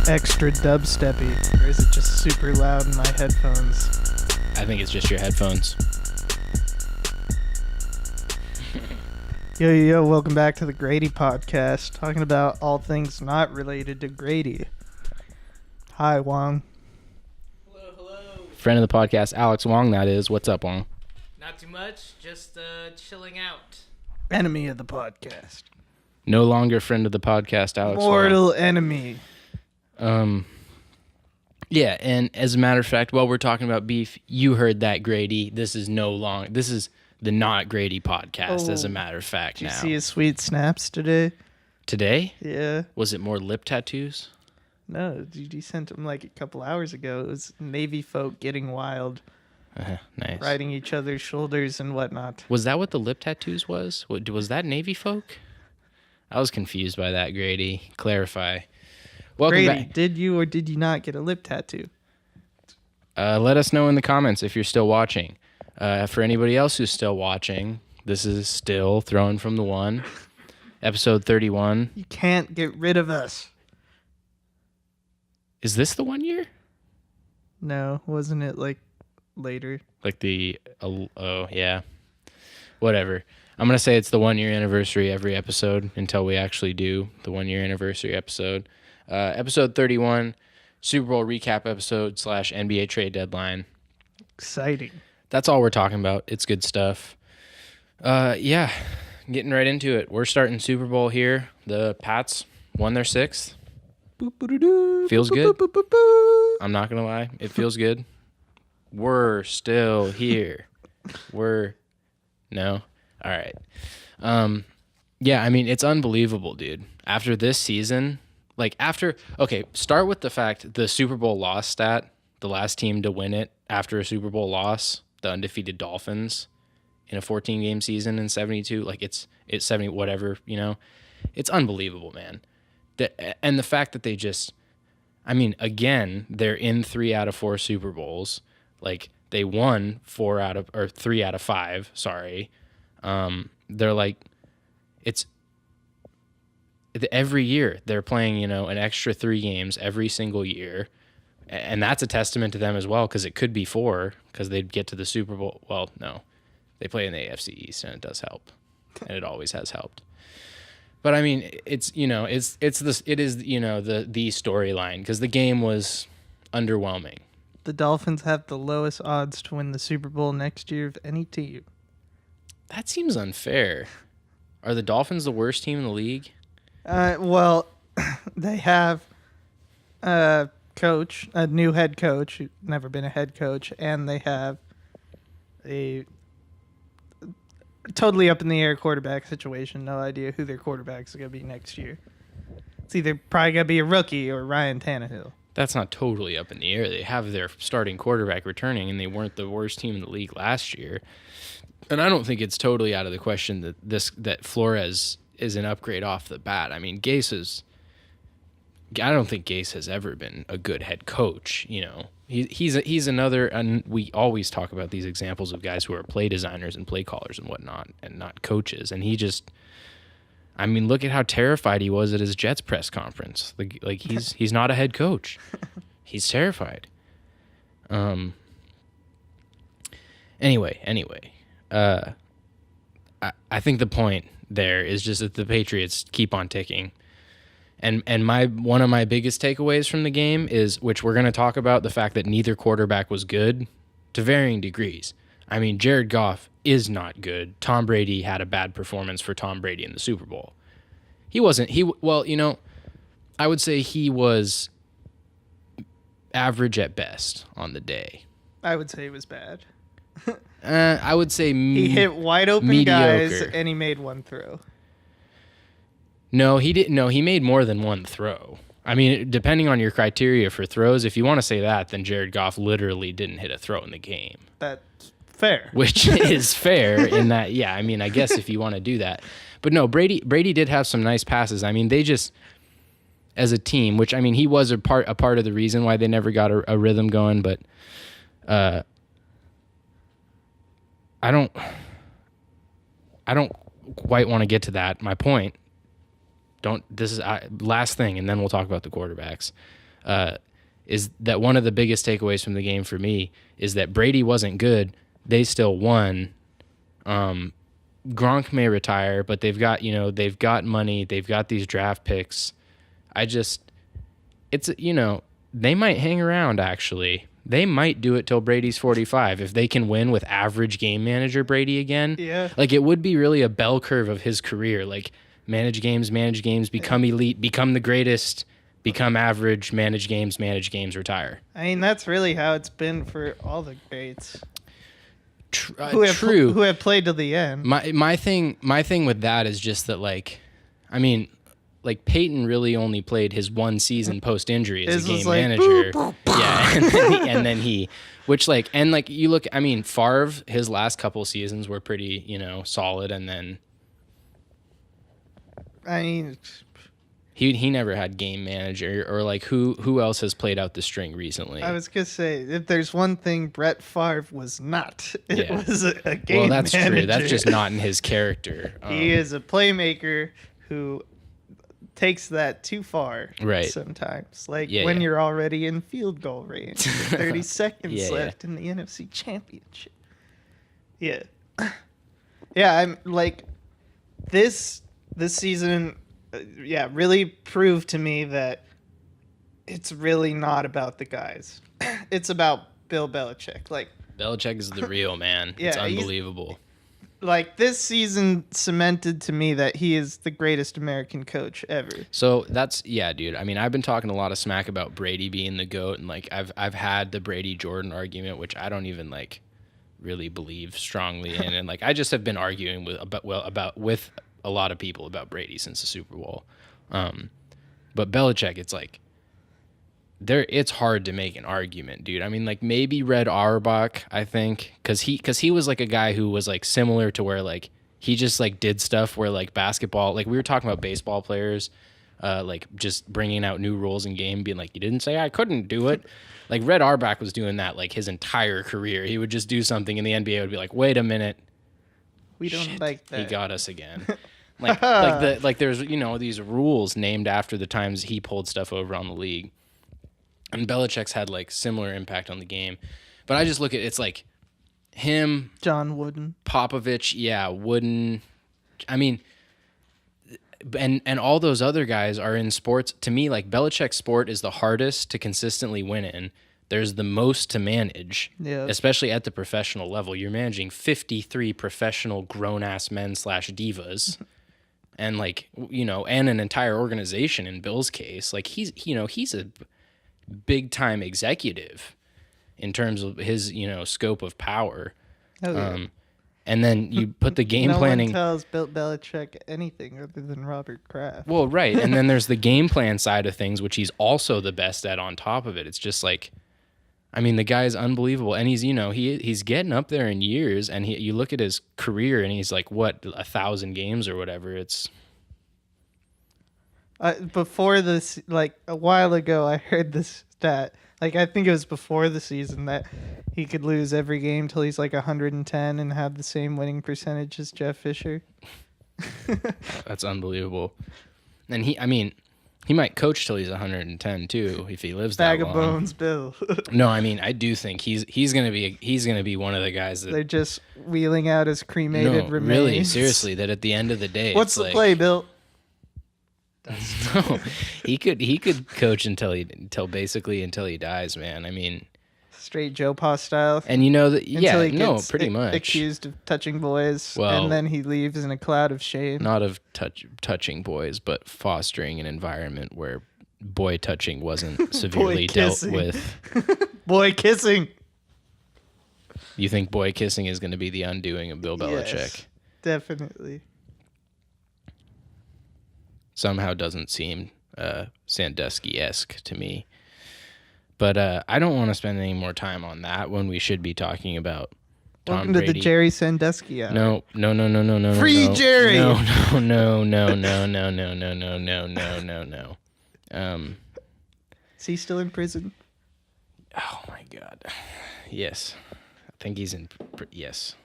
extra dubsteppy, or is it just super loud in my headphones? I think it's just your headphones. Yo, welcome back to the Grady Podcast, talking about all things not related to Grady. Hi, Wong. Hello. Friend of the podcast, Alex Wong, that is. What's up, Wong? Not too much, just chilling out. Enemy of the podcast. No longer friend of the podcast, Alex Mortal enemy. Yeah, and as a matter of fact, while we're talking about beef, you heard that, Grady. This is the Not Grady podcast, as a matter of fact. Did you now. see his sweet snaps today? Today? Yeah. Was it more lip tattoos? No, dude, he sent them like a couple hours ago. It was Navy folk getting wild, Nice. riding each other's shoulders and whatnot. Was that what the lip tattoos was? Was that Navy folk? I was confused by that, Grady. Clarify. Welcome Grady, back. did you or did you not get a lip tattoo? Let us know in the comments if you're still watching. For anybody else who's still watching, this is still Thrown from the One, episode 31. You can't get rid of us. Is this the 1 year? No, wasn't it like later? Like yeah. Whatever. I'm going to say it's the 1 year anniversary every episode until we actually do the 1 year anniversary episode. Episode 31, Super Bowl recap episode / NBA trade deadline. Exciting. That's all we're talking about. It's good stuff. Yeah, getting right into it. We're starting Super Bowl here. The Pats won their 6th. Feels good. I'm not going to lie. It feels good. We're still here. No? All right. Yeah, I mean, it's unbelievable, dude. After this season, start with the fact the Super Bowl loss stat, the last team to win it after a Super Bowl loss, the undefeated Dolphins in a 14-game season in 72, it's 70 whatever, It's unbelievable, man. And the fact that again, they're in 3 out of 4 Super Bowls. They won 3 out of 5, sorry. They're every year they're playing, an extra 3 games every single year. And that's a testament to them as well, because it could be 4, because they'd get to the Super Bowl. Well, no, they play in the AFC East, and it does help, and it always has helped. But I mean, it is the storyline, because the game was underwhelming. The Dolphins have the lowest odds to win the Super Bowl next year of any team. That seems unfair. Are the Dolphins the worst team in the league? Well, they have a new head coach, who's never been a head coach, and they have a totally up in the air quarterback situation. No idea who their quarterback's going to be next year. It's either probably going to be a rookie or Ryan Tannehill. That's not totally up in the air. They have their starting quarterback returning, and they weren't the worst team in the league last year. And I don't think it's totally out of the question that Flores is an upgrade off the bat. I mean, I don't think Gase has ever been a good head coach. He's another, and we always talk about these examples of guys who are play designers and play callers and whatnot, and not coaches. And look at how terrified he was at his Jets press conference. He's not a head coach. He's terrified. Anyway. I think the point there is just that the Patriots keep on ticking. And one of my biggest takeaways from the game is, which we're going to talk about, the fact that neither quarterback was good to varying degrees. I mean, Jared Goff is not good. Tom Brady had a bad performance for Tom Brady in the Super Bowl. I would say he was average at best on the day. I would say it was bad. I would say he hit wide open mediocre guys, and he made one throw. No, he didn't. No, he made more than one throw. I mean, depending on your criteria for throws, if you want to say that, then Jared Goff literally didn't hit a throw in the game. That's fair. Which is fair in that, yeah, I mean, I guess if you want to do that. But no, Brady did have some nice passes. I mean, they just, as a team, which, I mean, he was a part of the reason why they never got a rhythm going, but I don't quite want to get to that. My point, this is last thing, and then we'll talk about the quarterbacks. is that one of the biggest takeaways from the game for me is that Brady wasn't good. They still won. Gronk may retire, but they've got money. They've got these draft picks. They might hang around, actually. They might do it till Brady's 45 if they can win with average game manager Brady again. Yeah. Like, it would be really a bell curve of his career. Like, manage games, become elite, become the greatest, become average, manage games, retire. I mean, that's really how it's been for all the greats True. who have played to the end. My thing with that is just that, like, I mean, like, Peyton really only played his one season post injury as a game manager. Yeah, and then he, which, like, and like, you look, I mean, Favre, his last couple seasons were pretty, solid, and then I mean, he never had game manager, or like, who else has played out the string recently? I was gonna say, if there's one thing Brett Favre was not, it was a game Well, that's manager. true. That's just not in his character. He is a playmaker who takes that too far sometimes. Like when you're already in field goal range. 30 seconds left in the NFC Championship. Yeah. Yeah, I'm like this season really proved to me that it's really not about the guys. It's about Bill Belichick. Like, Belichick is the real man. Yeah, it's unbelievable. Like, this season cemented to me that he is the greatest American coach ever. So that's, dude. I mean, I've been talking a lot of smack about Brady being the GOAT, and like I've had the Brady Jordan argument, which I don't even like really believe strongly in, and like I just have been arguing with a lot of people about Brady since the Super Bowl. But Belichick, it's like it's hard to make an argument, dude. I mean, like, maybe Red Auerbach, I think, because he was like a guy who was like similar to where like he just like did stuff where like basketball, like we were talking about baseball players, like just bringing out new rules in game, being like, you didn't say I couldn't do it. Like, Red Auerbach was doing that like his entire career. He would just do something, and the NBA would be like, wait a minute, we don't like that. He got us again. Like there's these rules named after the times he pulled stuff over on the league. And Belichick's had like similar impact on the game. But I just look at it's like him, John Wooden, Popovich, Wooden. I mean, and all those other guys are in sports. To me, like, Belichick's sport is the hardest to consistently win in. There's the most to manage, especially at the professional level. You're managing 53 professional grown-ass men / divas. And like, and an entire organization in Bill's case. Like, he's a big time executive in terms of his scope of power. And then you put the game planning. No one tells Bill Belichick anything other than Robert Kraft. Well, right. And then there's the game plan side of things, which he's also the best at on top of it. It's just like, I mean, the guy's unbelievable, and he's he's getting up there in years, and you look at his career, and he's like, what, 1,000 games or whatever. It's before this, like a while ago, I heard this stat. Like, I think it was before the season that he could lose every game till he's like 110 and have the same winning percentage as Jeff Fisher. That's unbelievable. And he might coach till he's 110 too if he lives that long. Bag of bones, Bill. No, I mean, I do think he's gonna be one of the guys that they're just wheeling out his cremated remains. Really, seriously, that at the end of the day, what's the play, Bill? No, he could coach until he dies, man. I mean, straight Joe Pa style. And pretty much accused of touching boys, and then he leaves in a cloud of shame. Not of touching boys, but fostering an environment where boy touching wasn't severely dealt with. Boy kissing. You think boy kissing is going to be the undoing of Bill Belichick? Yes, definitely. Somehow doesn't seem Sandusky-esque to me. But I don't want to spend any more time on that when we should be talking about Tom Welcome Brady. to the Jerry Sandusky hour. No. Free Jerry! No. Is he still in prison? Oh, my God. Yes. I think he's in... Yes.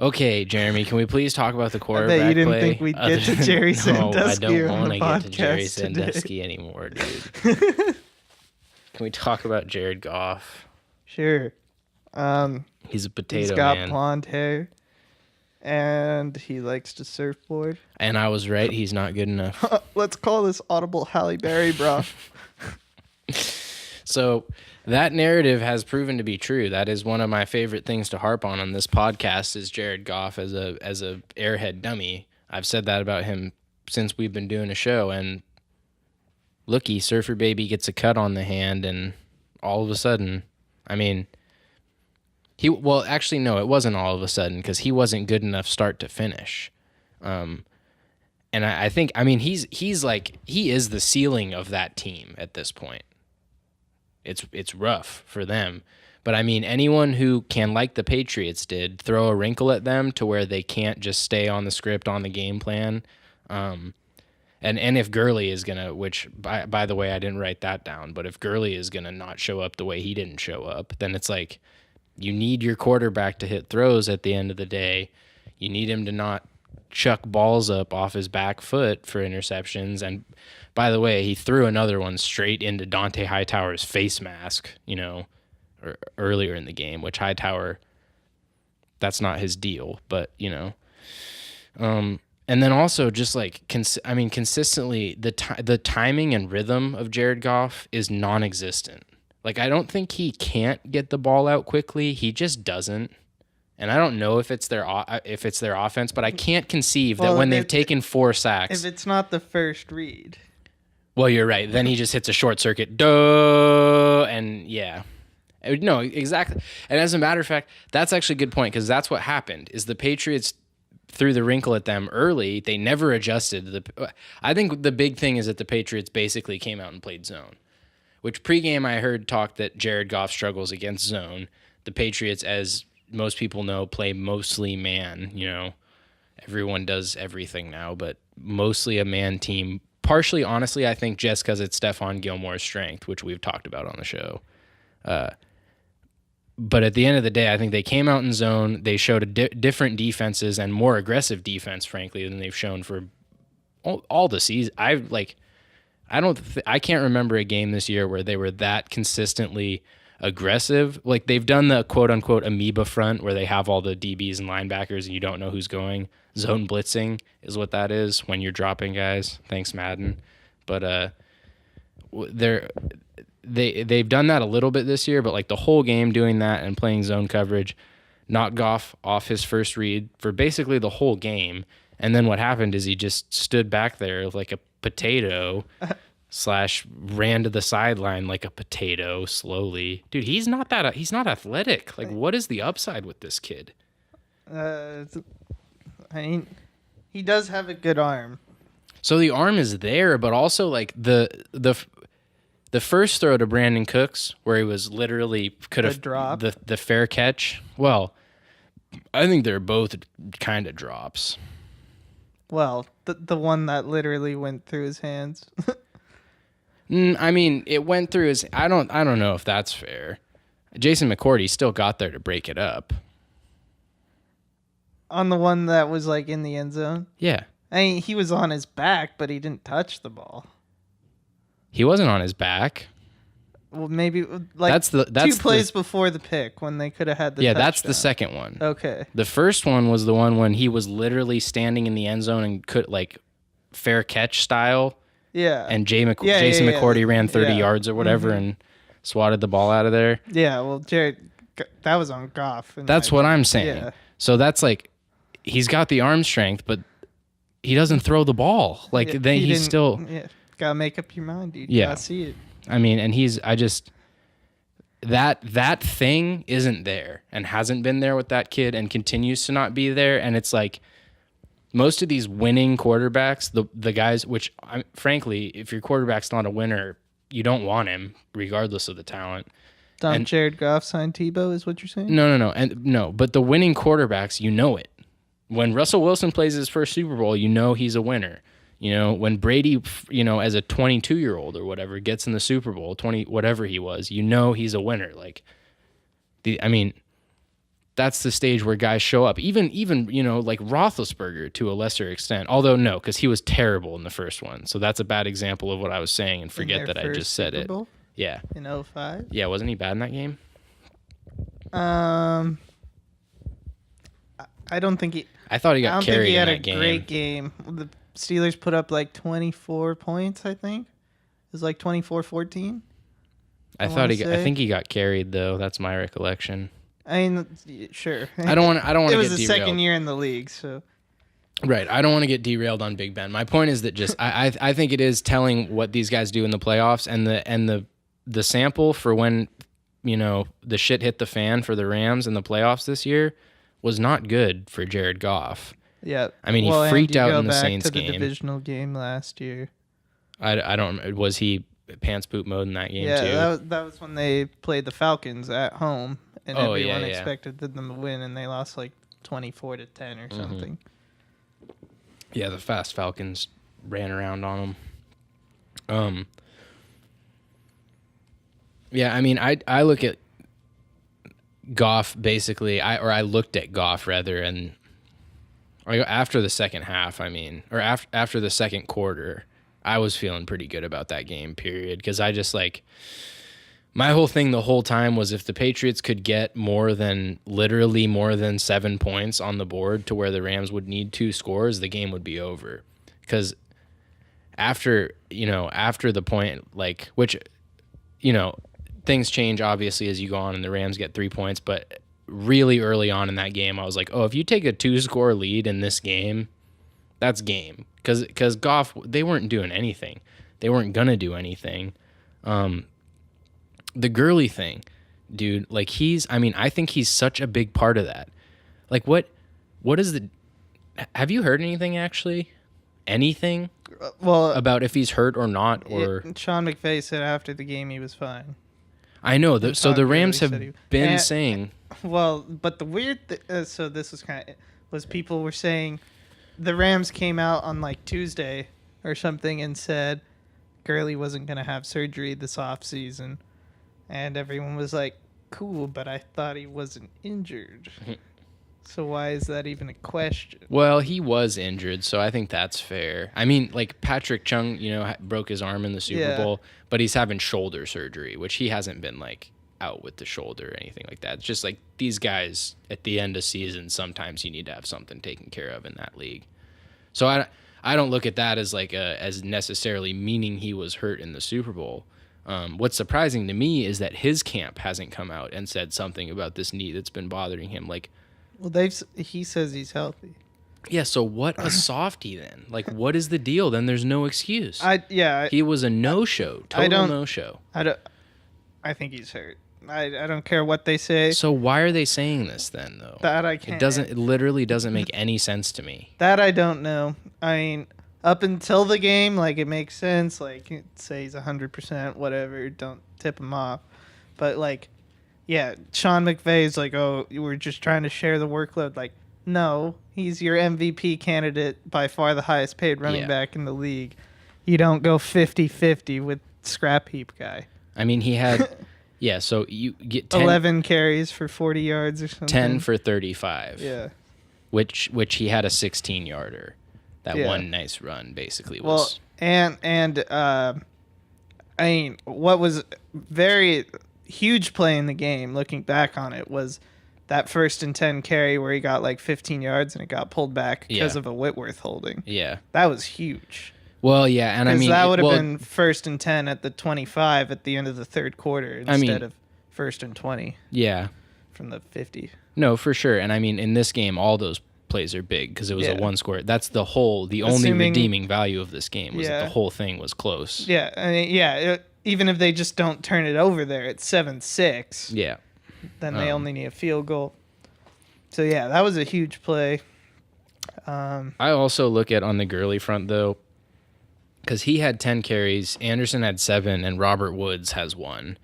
Okay, Jeremy, can we please talk about the quarterback I bet you didn't play? think we'd get to Jerry Sandusky No, I don't want to get to Jerry Sandusky anymore, dude. Can we talk about Jared Goff? Sure. He's a potato He's got man. blonde hair, and he likes to surfboard. And I was right. He's not good enough. Let's call this audible Halle Berry, bro. So that narrative has proven to be true. That is one of my favorite things to harp on this podcast is Jared Goff as a airhead dummy. I've said that about him since we've been doing a show. And looky, Surfer Baby gets a cut on the hand, and all of a sudden, I mean, actually, no, it wasn't all of a sudden because he wasn't good enough start to finish. And I think, I mean, he is the ceiling of that team at this point. It's rough for them. But I mean, anyone who can, like the Patriots did, throw a wrinkle at them to where they can't just stay on the script, on the game plan. And if Gurley is going to, which, by the way, I didn't write that down, but if Gurley is going to not show up the way he didn't show up, then it's like you need your quarterback to hit throws at the end of the day. You need him to not chuck balls up off his back foot for interceptions. And by the way, he threw another one straight into Dante Hightower's face mask, earlier in the game, which Hightower, that's not his deal, but, and then also just like, consistently the timing and rhythm of Jared Goff is non-existent. Like, I don't think he can't get the ball out quickly. He just doesn't. And I don't know if it's their offense, but I can't conceive that when they've taken 4 sacks. If it's not the first read. Well, you're right. Then he just hits a short circuit. Duh. And yeah. No, exactly. And as a matter of fact, that's actually a good point because that's what happened is the Patriots threw the wrinkle at them early. They never adjusted. I think the big thing is that the Patriots basically came out and played zone, which pregame I heard talk that Jared Goff struggles against zone. The Patriots, as most people know, play mostly man. Everyone does everything now, but mostly a man team. Partially, honestly, I think just because it's Stephon Gilmore's strength, which we've talked about on the show. But at the end of the day, I think they came out in zone. They showed different defenses and more aggressive defense, frankly, than they've shown for all the season. I can't remember a game this year where they were that consistently aggressive. Like, they've done the quote-unquote amoeba front where they have all the DBs and linebackers and you don't know who's going. Zone blitzing is what that is when you're dropping guys. Thanks, Madden. But they've done that a little bit this year, but like the whole game doing that and playing zone coverage knocked Goff off his first read for basically the whole game. And then what happened is he just stood back there like a potato / ran to the sideline like a potato slowly. Dude, he's not athletic. Like, what is the upside with this kid? He does have a good arm. So the arm is there, but also like the first throw to Brandon Cooks where he was literally could have drop. The fair catch. Well, I think they're both kind of drops. Well, the one that literally went through his hands. I mean, it went through his. I don't know if that's fair. Jason McCourty still got there to break it up. On the one that was like in the end zone? Yeah. I mean, he was on his back, but he didn't touch the ball. He wasn't on his back. Well, maybe like that's 2 plays before the pick when they could have had the touchdown. That's the second one. Okay. The first one was the one when he was literally standing in the end zone and could like fair catch style. Yeah. And Jason McCourty ran 30 yards or whatever and swatted the ball out of there. Yeah, well, Jared, that was on Goff. That's what I'm saying. Yeah. So that's like, he's got the arm strength, but he doesn't throw the ball. Like, he's still... Yeah, gotta make up your mind, dude. Yeah. Gotta see it. I mean, and that thing isn't there and hasn't been there with that kid and continues to not be there. And it's like, most of these winning quarterbacks, the guys, which frankly, if your quarterback's not a winner, you don't want him, regardless of the talent. Jared Goff sign Tebow, is what you're saying? No. But the winning quarterbacks, you know it. When Russell Wilson plays his first Super Bowl, you know he's a winner. When Brady, as a 22-year-old or whatever, gets in the Super Bowl, 20, whatever he was, you know he's a winner. Like, that's the stage where guys show up. Even like Roethlisberger to a lesser extent. Although no, because he was terrible in the first one. So that's a bad example of what I was saying, and forget that I just said it. Yeah. In 05? Yeah, wasn't he bad in that game? I don't think he... I thought he got carried in that game. I don't think he had a great game. The Steelers put up like 24 points, I think. It was like 24-14. I think he got carried though. That's my recollection. I mean, sure. I don't want to get derailed. It was the second year in the league, so. Right. I don't want to get derailed on Big Ben. My point is that just I think it is telling what these guys do in the playoffs, and the sample for when the shit hit the fan for the Rams in the playoffs this year was not good for Jared Goff. Yeah. I mean, he freaked out in the Saints game. The divisional game last year. I don't. Was he pants poop mode in that game too? Yeah, that was when they played the Falcons at home, and everyone expected them to win, and they lost like 24-10 or something. Yeah, the fast Falcons ran around on them. Yeah, I mean, I look at Goff basically. I looked at Goff rather, and after the second half. I mean, or after the second quarter, I was feeling pretty good about that game. Period, because I just my whole thing the whole time was if the Patriots could get literally more than 7 points on the board to where the Rams would need 2 scores, the game would be over. Because after the point, which things change obviously as you go on, and the Rams get 3 points, but really early on in that game, I was like, oh, if you take a 2-score lead in this game, that's game. Because Goff, they weren't doing anything. They weren't going to do anything. The Gurley thing, dude, I think he's such a big part of that. What is have you heard anything actually? Anything? Well, about if he's hurt or not? Or Sean McVay said after the game he was fine. I know. So the Rams have been saying... Well, but the weird... so this was people were saying the Rams came out on Tuesday or something and said Gurley wasn't going to have surgery this offseason. And everyone was like, cool, but I thought he wasn't injured. So why is that even a question? Well, he was injured, so I think that's fair. I mean, Patrick Chung, broke his arm in the Super Bowl, but he's having shoulder surgery, which he hasn't been, out with the shoulder or anything like that. It's just these guys, at the end of season, sometimes you need to have something taken care of in that league. So I don't look at that as, as necessarily meaning he was hurt in the Super Bowl. What's surprising to me is that his camp hasn't come out and said something about this knee that's been bothering him. Well, he says he's healthy. Yeah, so what a softie then? What is the deal? Then there's no excuse. He was a no-show, total no-show. I think he's hurt. I don't care what they say. So why are they saying this then, though? That I can't. It literally doesn't make any sense to me. That I don't know. I mean, up until the game, it makes sense. Say he's 100%, whatever. Don't tip him off. But Sean McVay's oh, we're just trying to share the workload. No, he's your MVP candidate, by far the highest paid running back in the league. You don't go 50-50 with scrap heap guy. I mean, he had, so you get 11 carries for 40 yards or something. 10 for 35. Yeah. Which he had a 16-yarder. That one nice run basically was. Well, and I mean, what was very huge play in the game, looking back on it, was that 1st and 10 carry where he got 15 yards and it got pulled back because of a Whitworth holding. Yeah. That was huge. Well, yeah, and I mean... that would have been 1st and 10 at the 25 at the end of the third quarter instead of 1st and 20. Yeah. From the 50. No, for sure. And I mean, in this game, all those plays are big because it was a one-score. That's the only redeeming value of this game was that the whole thing was close. Yeah, I mean, even if they just don't turn it over there at 7-6, then they only need a field goal. So, that was a huge play. I also look at on the Gurley front, though, because he had 10 carries, Anderson had 7, and Robert Woods has 1.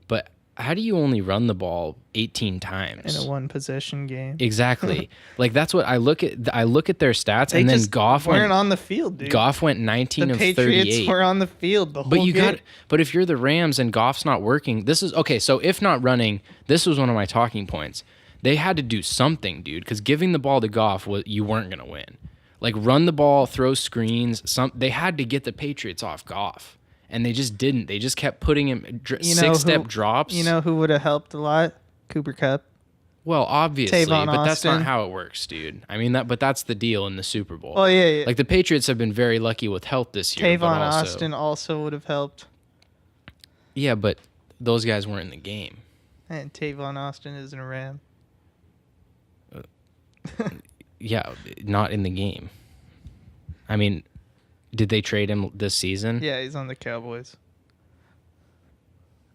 But how do you only run the ball 18 times? In a one-possession game. Exactly. That's what I look at. I look at their stats, and then Goff weren't on the field, dude. Goff went 19 of 38. The Patriots were on the field the whole game. But if you're the Rams and Goff's not working, this is okay. So if not running, this was one of my talking points. They had to do something, dude, because giving the ball to Goff, you weren't going to win. Like, run the ball, throw screens. They had to get the Patriots off Goff, and they just didn't. They just kept putting him six-step drops. You know who would have helped a lot? Cooper Kupp. Well, obviously, Tavon but that's Austin. not how it works, dude. I mean, but that's the deal in the Super Bowl. Oh, yeah. Like, the Patriots have been very lucky with health this year. Tavon Austin also would have helped. Yeah, but those guys weren't in the game. And Tavon Austin isn't a Ram. Yeah, not in the game. I mean, did they trade him this season? Yeah, he's on the Cowboys.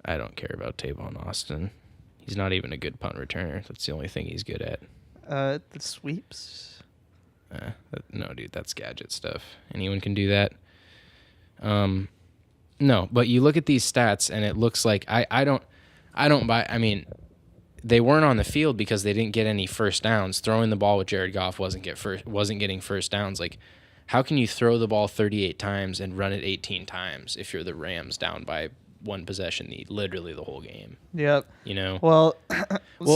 I don't care about Tavon Austin. He's not even a good punt returner. That's the only thing he's good at. The sweeps? No, dude, that's gadget stuff. Anyone can do that. No, but you look at these stats, and it looks like I don't buy. I mean, they weren't on the field because they didn't get any first downs. Throwing the ball with Jared Goff wasn't getting first downs. Like, how can you throw the ball 38 times and run it 18 times if you're the Rams down by one possession lead, literally the whole game? Yep. You know? Well,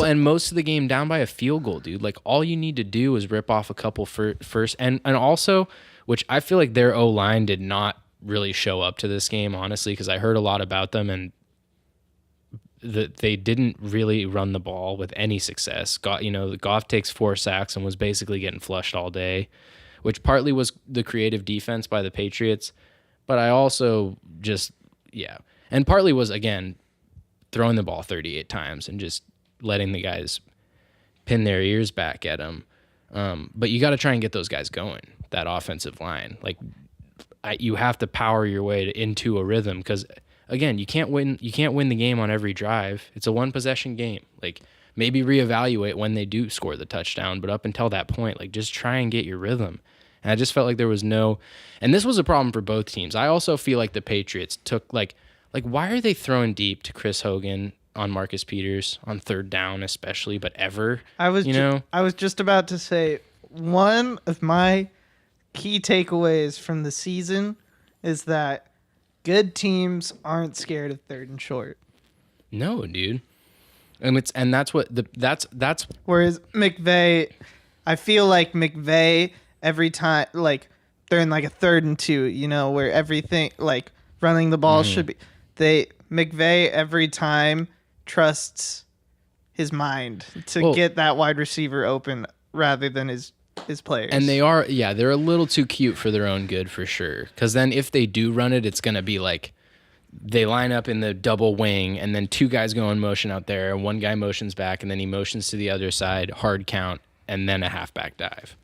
and most of the game down by a field goal, dude. Like, all you need to do is rip off a couple first. And also, which I feel like their O-line did not really show up to this game, honestly, because I heard a lot about them, and they didn't really run the ball with any success. Goff takes 4 sacks and was basically getting flushed all day, which partly was the creative defense by the Patriots, but I also and partly was, again, throwing the ball 38 times and just letting the guys pin their ears back at him. But you got to try and get those guys going, that offensive line. Like, you have to power your way into a rhythm because, again, you can't win the game on every drive. It's a one-possession game. Like, maybe reevaluate when they do score the touchdown, but up until that point, like, just try and get your rhythm. And I just felt like there was no, and this was a problem for both teams. I also feel like the Patriots took like why are they throwing deep to Chris Hogan on Marcus Peters on third down, especially, but ever? I was just about to say, one of my key takeaways from the season is that good teams aren't scared of third and short. No, dude. And that's what that's whereas McVay, I feel like McVay every time, like, they're in like a 3rd and 2, where everything, like, running the ball should be, McVay every time trusts his mind to get that wide receiver open rather than his players. And they're a little too cute for their own good, for sure. Because then if they do run it, it's going to be like they line up in the double wing and then 2 guys go in motion out there and 1 guy motions back and then he motions to the other side, hard count, and then a halfback dive.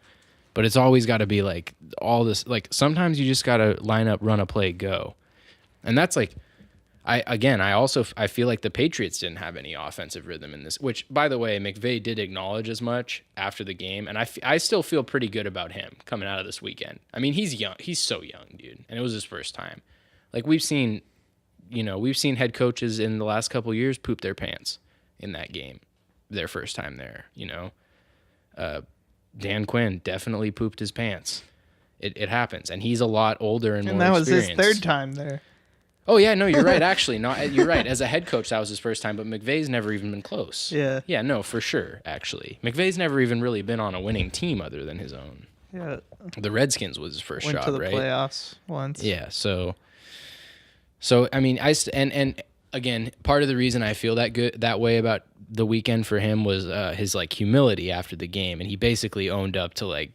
But it's always got to be like all this, like, sometimes you just got to line up, run a play, go. And that's like, I feel like the Patriots didn't have any offensive rhythm in this, which, by the way, McVay did acknowledge as much after the game, and I still feel pretty good about him coming out of this weekend. I mean, he's young. He's so young, dude, and it was his first time. Like, we've seen head coaches in the last couple of years poop their pants in that game, their first time there, Dan Quinn definitely pooped his pants. It happens, and he's a lot older and more experienced. And that was his 3rd time there. Oh, yeah, no, you're right, actually. No, you're right. As a head coach, that was his first time, but McVay's never even been close. Yeah. Yeah, no, for sure, actually. McVay's never even really been on a winning team other than his own. Yeah. The Redskins was his first job, right? Went to the playoffs once. Yeah, so I mean, and again, part of the reason I feel that way about the weekend for him was his, like, humility after the game, and he basically owned up to, like,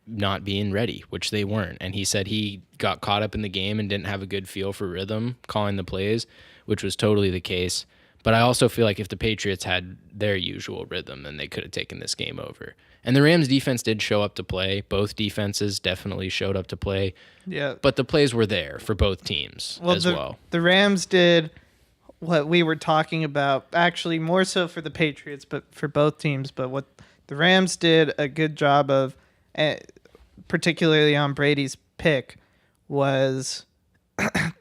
not being ready, which they weren't. And he said he got caught up in the game and didn't have a good feel for rhythm calling the plays, which was totally the case. But I also feel like if the Patriots had their usual rhythm, then they could have taken this game over. And the Rams defense did show up to play. Both defenses definitely showed up to play. Yeah. But the plays were there for both teams as well. The Rams did what we were talking about, actually more so for the Patriots, but for both teams. But what the Rams did a good job of, particularly on Brady's pick, was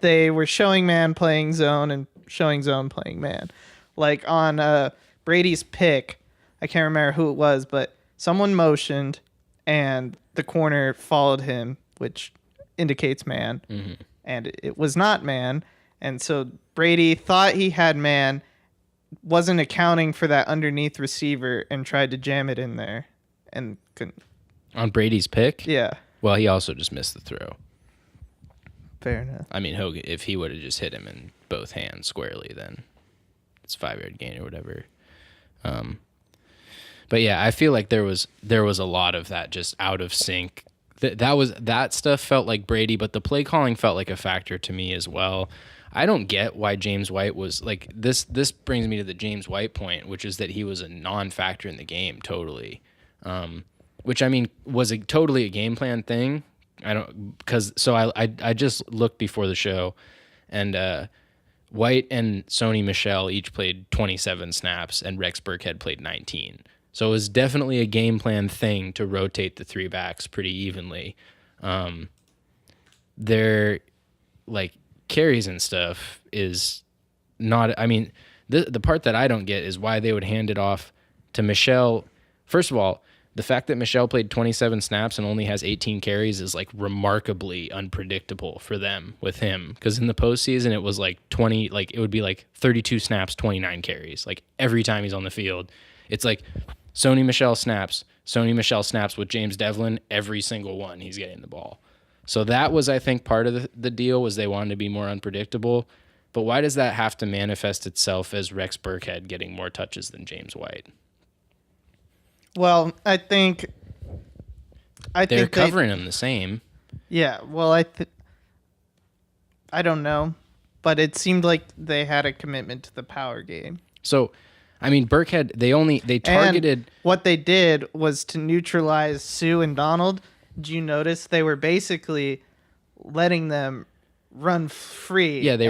they were showing man playing zone and showing zone playing man. Like on Brady's pick, I can't remember who it was, but someone motioned and the corner followed him, which indicates man, and it was not man. And so Brady thought he had man wasn't accounting for that underneath receiver and tried to jam it in there and couldn't. On Brady's pick? Yeah. Well, he also just missed the throw. Fair enough. I mean, if he would have just hit him in both hands squarely, then it's 5-yard gain or whatever. But yeah, I feel like there was a lot of that just out of sync. That stuff felt like Brady, but the play calling felt like a factor to me as well. I don't get why James White was like this. This brings me to the James White point, which is that he was a non-factor in the game totally. Which I mean was totally a game plan thing. I just looked before the show, and White and Sony Michel each played 27 snaps, and Rex Burkhead played 19. So it was definitely a game plan thing to rotate the three backs pretty evenly. Their like carries and stuff is not. I mean, the part that I don't get is why they would hand it off to Michel. First of all, the fact that Michel played 27 snaps and only has 18 carries is like remarkably unpredictable for them with him. Because in the postseason, it was like it would be like 32 snaps, 29 carries. Like every time he's on the field, it's like Sony Michel snaps with James Devlin. Every single one, he's getting the ball. So that was, I think, part of the deal was they wanted to be more unpredictable. But why does that have to manifest itself as Rex Burkhead getting more touches than James White? Well, I think they're covering him the same. Yeah, well, I don't know, but it seemed like they had a commitment to the power game. So, I mean, Burkhead, they targeted. And what they did was to neutralize Sue and Donald. Did you notice they were basically letting them run free? Yeah, they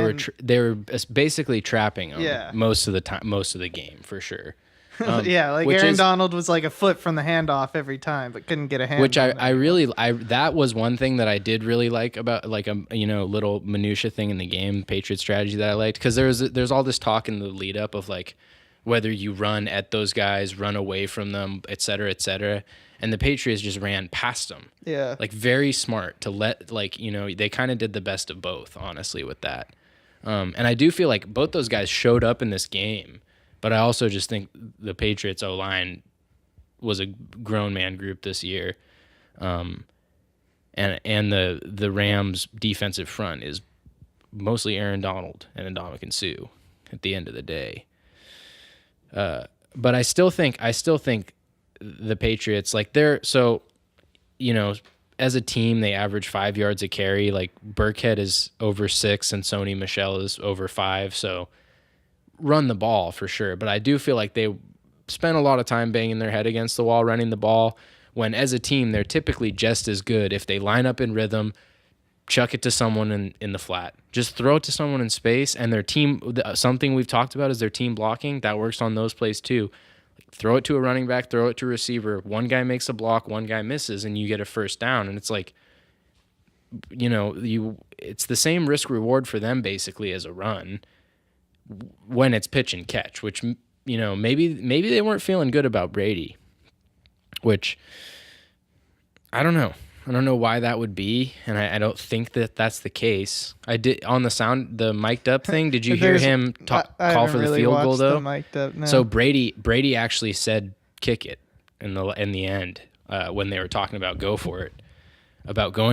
were basically trapping them. Yeah. Most of the time, most of the game for sure. Yeah, like Aaron Donald was like a foot from the handoff every time, but couldn't get a hand. Which that was one thing that I did really like about like a little minutia thing in the game, Patriot strategy that I liked, because there's all this talk in the lead up of like whether you run at those guys, run away from them, et cetera, and the Patriots just ran past them. Yeah, like very smart to let they kind of did the best of both, honestly, with that. And I do feel like both those guys showed up in this game. But I also just think the Patriots O-line was a grown man group this year, and the Rams defensive front is mostly Aaron Donald and Ndamukong Suh at the end of the day. But I still think the Patriots as a team they average 5 yards a carry. Like Burkhead is over 6 and Sony Michel is over 5. So. Run the ball for sure, but I do feel like they spend a lot of time banging their head against the wall running the ball, when as a team they're typically just as good if they line up in rhythm, chuck it to someone in the flat, just throw it to someone in space, and their team, something we've talked about is their team blocking, that works on those plays too. Throw it to a running back, throw it to a receiver, one guy makes a block, one guy misses, and you get a first down, and it's like it's the same risk reward for them basically as a run when it's pitch and catch, which, maybe they weren't feeling good about Brady, which I don't know. I don't know why that would be, and I don't think that that's the case. I did on the mic'd up thing. Did you hear him call for the field goal though? Mic'd up, no. So Brady actually said kick it in the end when they were talking about going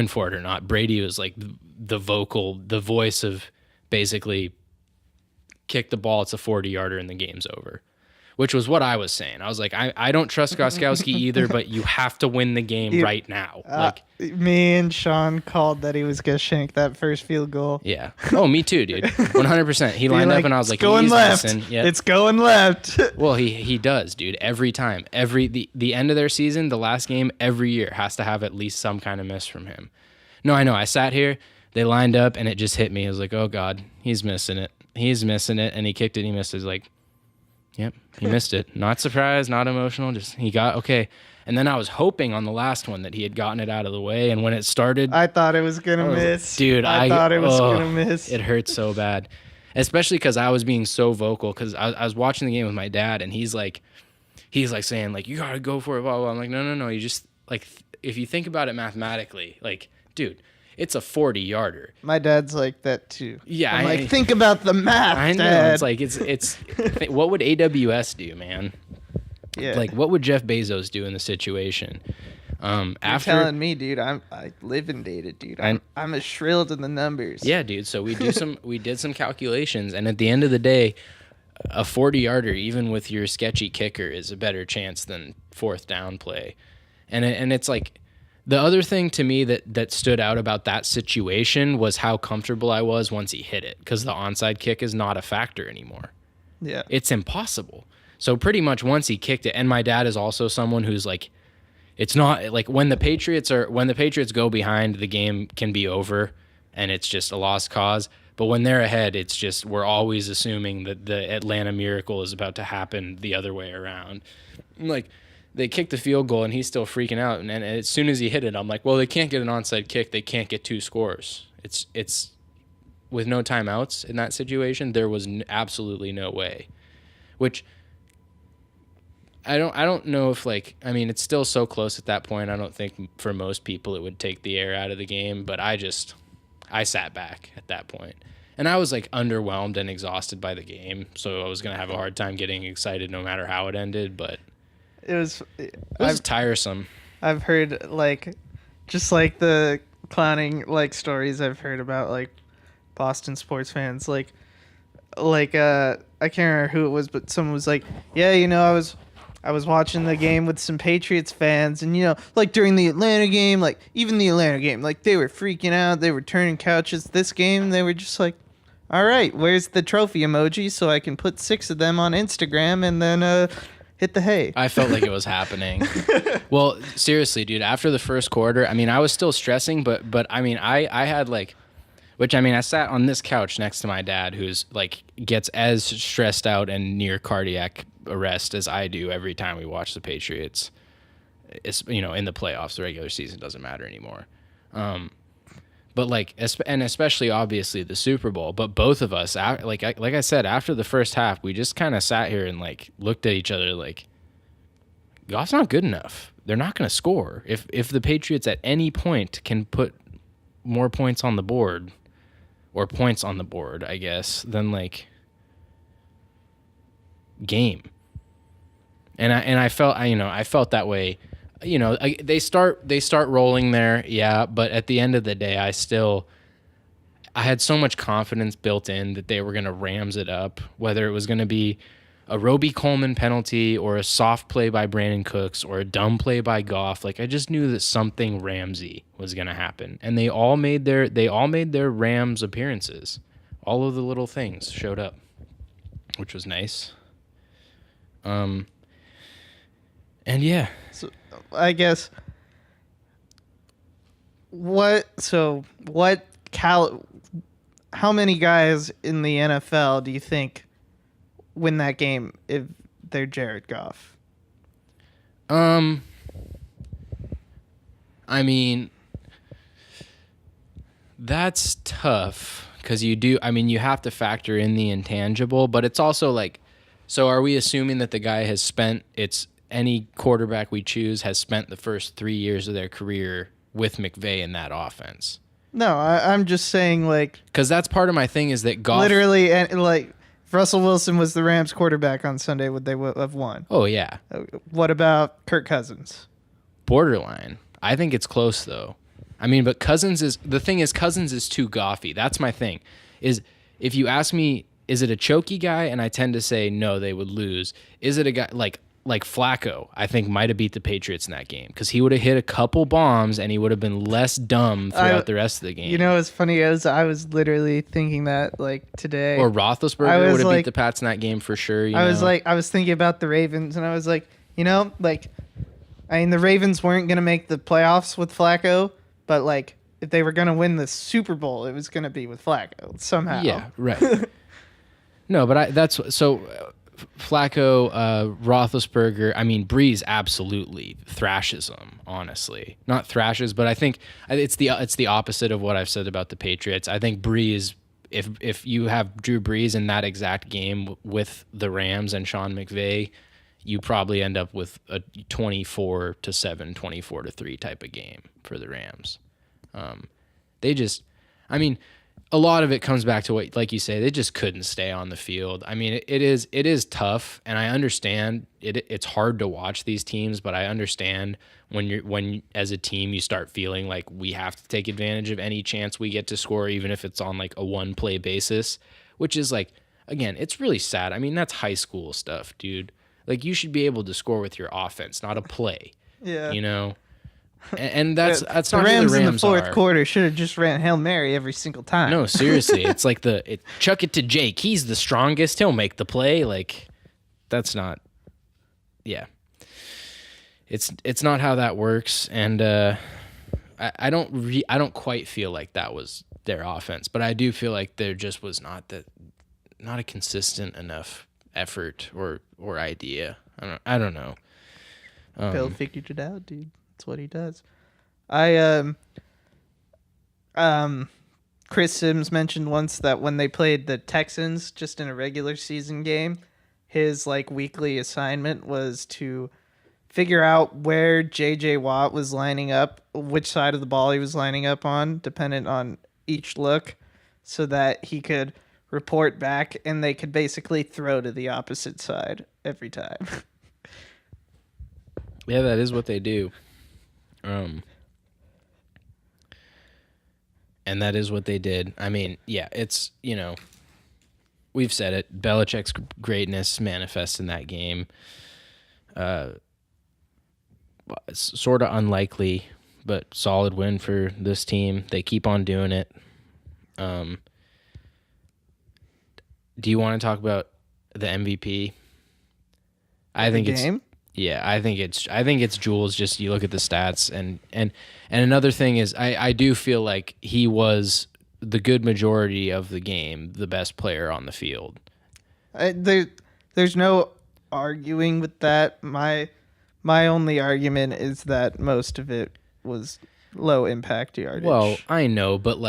for it or not. Brady was like the voice of basically. Kick the ball, it's a 40-yarder and the game's over, which was what I was saying. I was like, I don't trust Gostkowski either, but you have to win the game right now. Me and Sean called that he was going to shank that first field goal. Yeah. Oh, me too, dude. 100%. He lined up and I was like, going left. Yep. It's going left. Well, he does, dude. Every time. The end of their season, the last game, every year has to have at least some kind of miss from him. No, I know. I sat here, they lined up, and it just hit me. I was like, oh, God, he's missing it. And he kicked it and he missed it. He's like, yep, he missed it. Not surprised, not emotional, just he got okay. And then I was hoping on the last one that he had gotten it out of the way, and when it started, I thought it was gonna miss. Dude, I thought it was gonna miss. It hurt so bad. Especially because I was being so vocal, because I was watching the game with my dad, and he's like saying, like, you gotta go for it, blah, blah. I'm like, no. You just, like, if you think about it mathematically, like, dude, it's a 40-yarder. My dad's like that too. Yeah, I'm like, think about the math, I know. Dad. It's like it's what would AWS do, man? Yeah. Like, what would Jeff Bezos do in the situation? You're telling me, dude. I live in data, dude. I'm a shrill to the numbers. Yeah, dude. So we did some calculations, and at the end of the day, a 40-yarder, even with your sketchy kicker, is a better chance than fourth down play. And it's like, the other thing to me that stood out about that situation was how comfortable I was once he hit it, because the onside kick is not a factor anymore. Yeah, it's impossible. So pretty much once he kicked it, and my dad is also someone who's like, it's not like when the Patriots go behind, the game can be over and it's just a lost cause. But when they're ahead, it's just, we're always assuming that the Atlanta miracle is about to happen the other way around. Like, they kicked the field goal and he's still freaking out. And as soon as he hit it, I'm like, well, they can't get an onside kick. They can't get 2 scores. It's with no timeouts in that situation, there was absolutely no way. Which, I don't know if, like, I mean, it's still so close at that point. I don't think for most people it would take the air out of the game, but I sat back at that point. And I was like underwhelmed and exhausted by the game, so I was going to have a hard time getting excited no matter how it ended, but it was tiresome. I've heard like just like the clowning like stories I've heard about like Boston sports fans like I can't remember who it was, but someone was like, yeah, you know, I was watching the game with some Patriots fans, and, you know, like during the Atlanta game, like even the Atlanta game, like they were freaking out. They were turning couches. This game, they were just like, all right, where's the trophy emoji so I can put 6 of them on Instagram and then hit the hay. I felt like it was happening. Well, seriously, dude, after the first quarter, I mean, I was still stressing, but I mean, I had like, which, I mean, I sat on this couch next to my dad, who's like gets as stressed out and near cardiac arrest as I do every time we watch the Patriots. It's, you know, in the playoffs, the regular season doesn't matter anymore. But like, and especially obviously the Super Bowl. But both of us, like I said, after the first half, we just kind of sat here and like looked at each other like, Goff's not good enough. They're not going to score. If the Patriots at any point can put more points on the board, or points on the board, I guess, then like game. And I felt that way. You know, they start rolling there, yeah, but at the end of the day, I had so much confidence built in that they were going to Rams it up, whether it was going to be a Roby Coleman penalty or a soft play by Brandon Cooks or a dumb play by Goff. Like, I just knew that something Ramsey was going to happen, and they all made their Rams appearances. All of the little things showed up, which was nice. And yeah. So I guess how many guys in the NFL do you think win that game if they're Jared Goff? I mean, that's tough because you have to factor in the intangible, but it's also like, so are we assuming that the guy has spent, any quarterback we choose has spent the first 3 years of their career with McVay in that offense? No, I'm just saying, like, because that's part of my thing is that Goff literally, and like, if Russell Wilson was the Rams quarterback on Sunday, would they have won? Oh yeah. What about Kirk Cousins? Borderline. I think it's close though. I mean, but Cousins is too Goffy. That's my thing. Is if you ask me, is it a choky guy? And I tend to say no, they would lose. Is it a guy like Flacco? I think might have beat the Patriots in that game because he would have hit a couple bombs and he would have been less dumb throughout the rest of the game. You know, what's funny is I was literally thinking that like today. Or Roethlisberger would have beat the Pats in that game for sure. I was thinking about the Ravens and I was like, you know, like, I mean, the Ravens weren't going to make the playoffs with Flacco, but like if they were going to win the Super Bowl, it was going to be with Flacco somehow. Yeah, right. No, but Flacco, Roethlisberger, I mean, Breeze absolutely thrashes them, honestly. Not thrashes, but I think it's the opposite of what I've said about the Patriots. I think Breeze, if you have Drew Brees in that exact game with the Rams and Sean McVay, you probably end up with a 24-7, 24-3 type of game for the Rams. I mean, a lot of it comes back to what, like you say, they just couldn't stay on the field. I mean, it is tough, and I understand it's hard to watch these teams, but I understand when as a team you start feeling like we have to take advantage of any chance we get to score, even if it's on like a one play basis, which is like, again, it's really sad. I mean, that's high school stuff, dude. Like, you should be able to score with your offense, not a play. Yeah. You know? And that's the not Rams who the Rams in the fourth are. quarter should have just ran Hail Mary every single time. No, seriously. It's like chuck it to Jake. He's the strongest. He'll make the play. Like, that's not, yeah. It's not how that works. And I don't quite feel like that was their offense, but I do feel like there just was not a consistent enough effort or idea. I don't know. Bill figured it out, dude. That's what he does. Chris Sims mentioned once that when they played the Texans just in a regular season game, his like weekly assignment was to figure out where JJ Watt was lining up, which side of the ball he was lining up on, dependent on each look, so that he could report back and they could basically throw to the opposite side every time. Yeah, that is what they do. And that is what they did. I mean, yeah, it's, we've said it. Belichick's greatness manifests in that game. It's sort of unlikely, but solid win for this team. They keep on doing it. Do you want to talk about the MVP? I think it's Jules. Just you look at the stats, and another thing is I do feel like he was the good majority of the game the best player on the field. There's no arguing with that. My only argument is that most of it was low impact yardage. Well, I know, but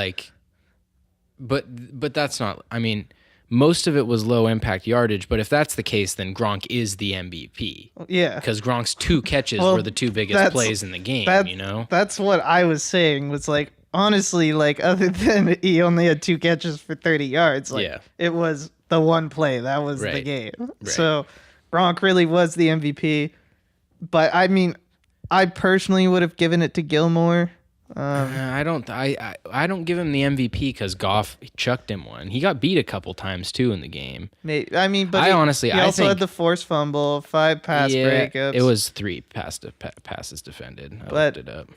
that's not. I mean, most of it was low impact yardage, but if that's the case, then Gronk is the MVP. Yeah. Because Gronk's 2 catches were the 2 biggest plays in the game, That's what I was saying, was like, honestly, like, other than he only had 2 catches for 30 yards, like, it was the one play. That was the game. Right. So Gronk really was the MVP. But, I mean, I personally would have given it to Gilmore. I don't give him the MVP because Goff chucked him one. He got beat a couple times too in the game. I mean, but he also had the forced fumble, 5 pass breakups. It was 3 passes defended. I looked it up.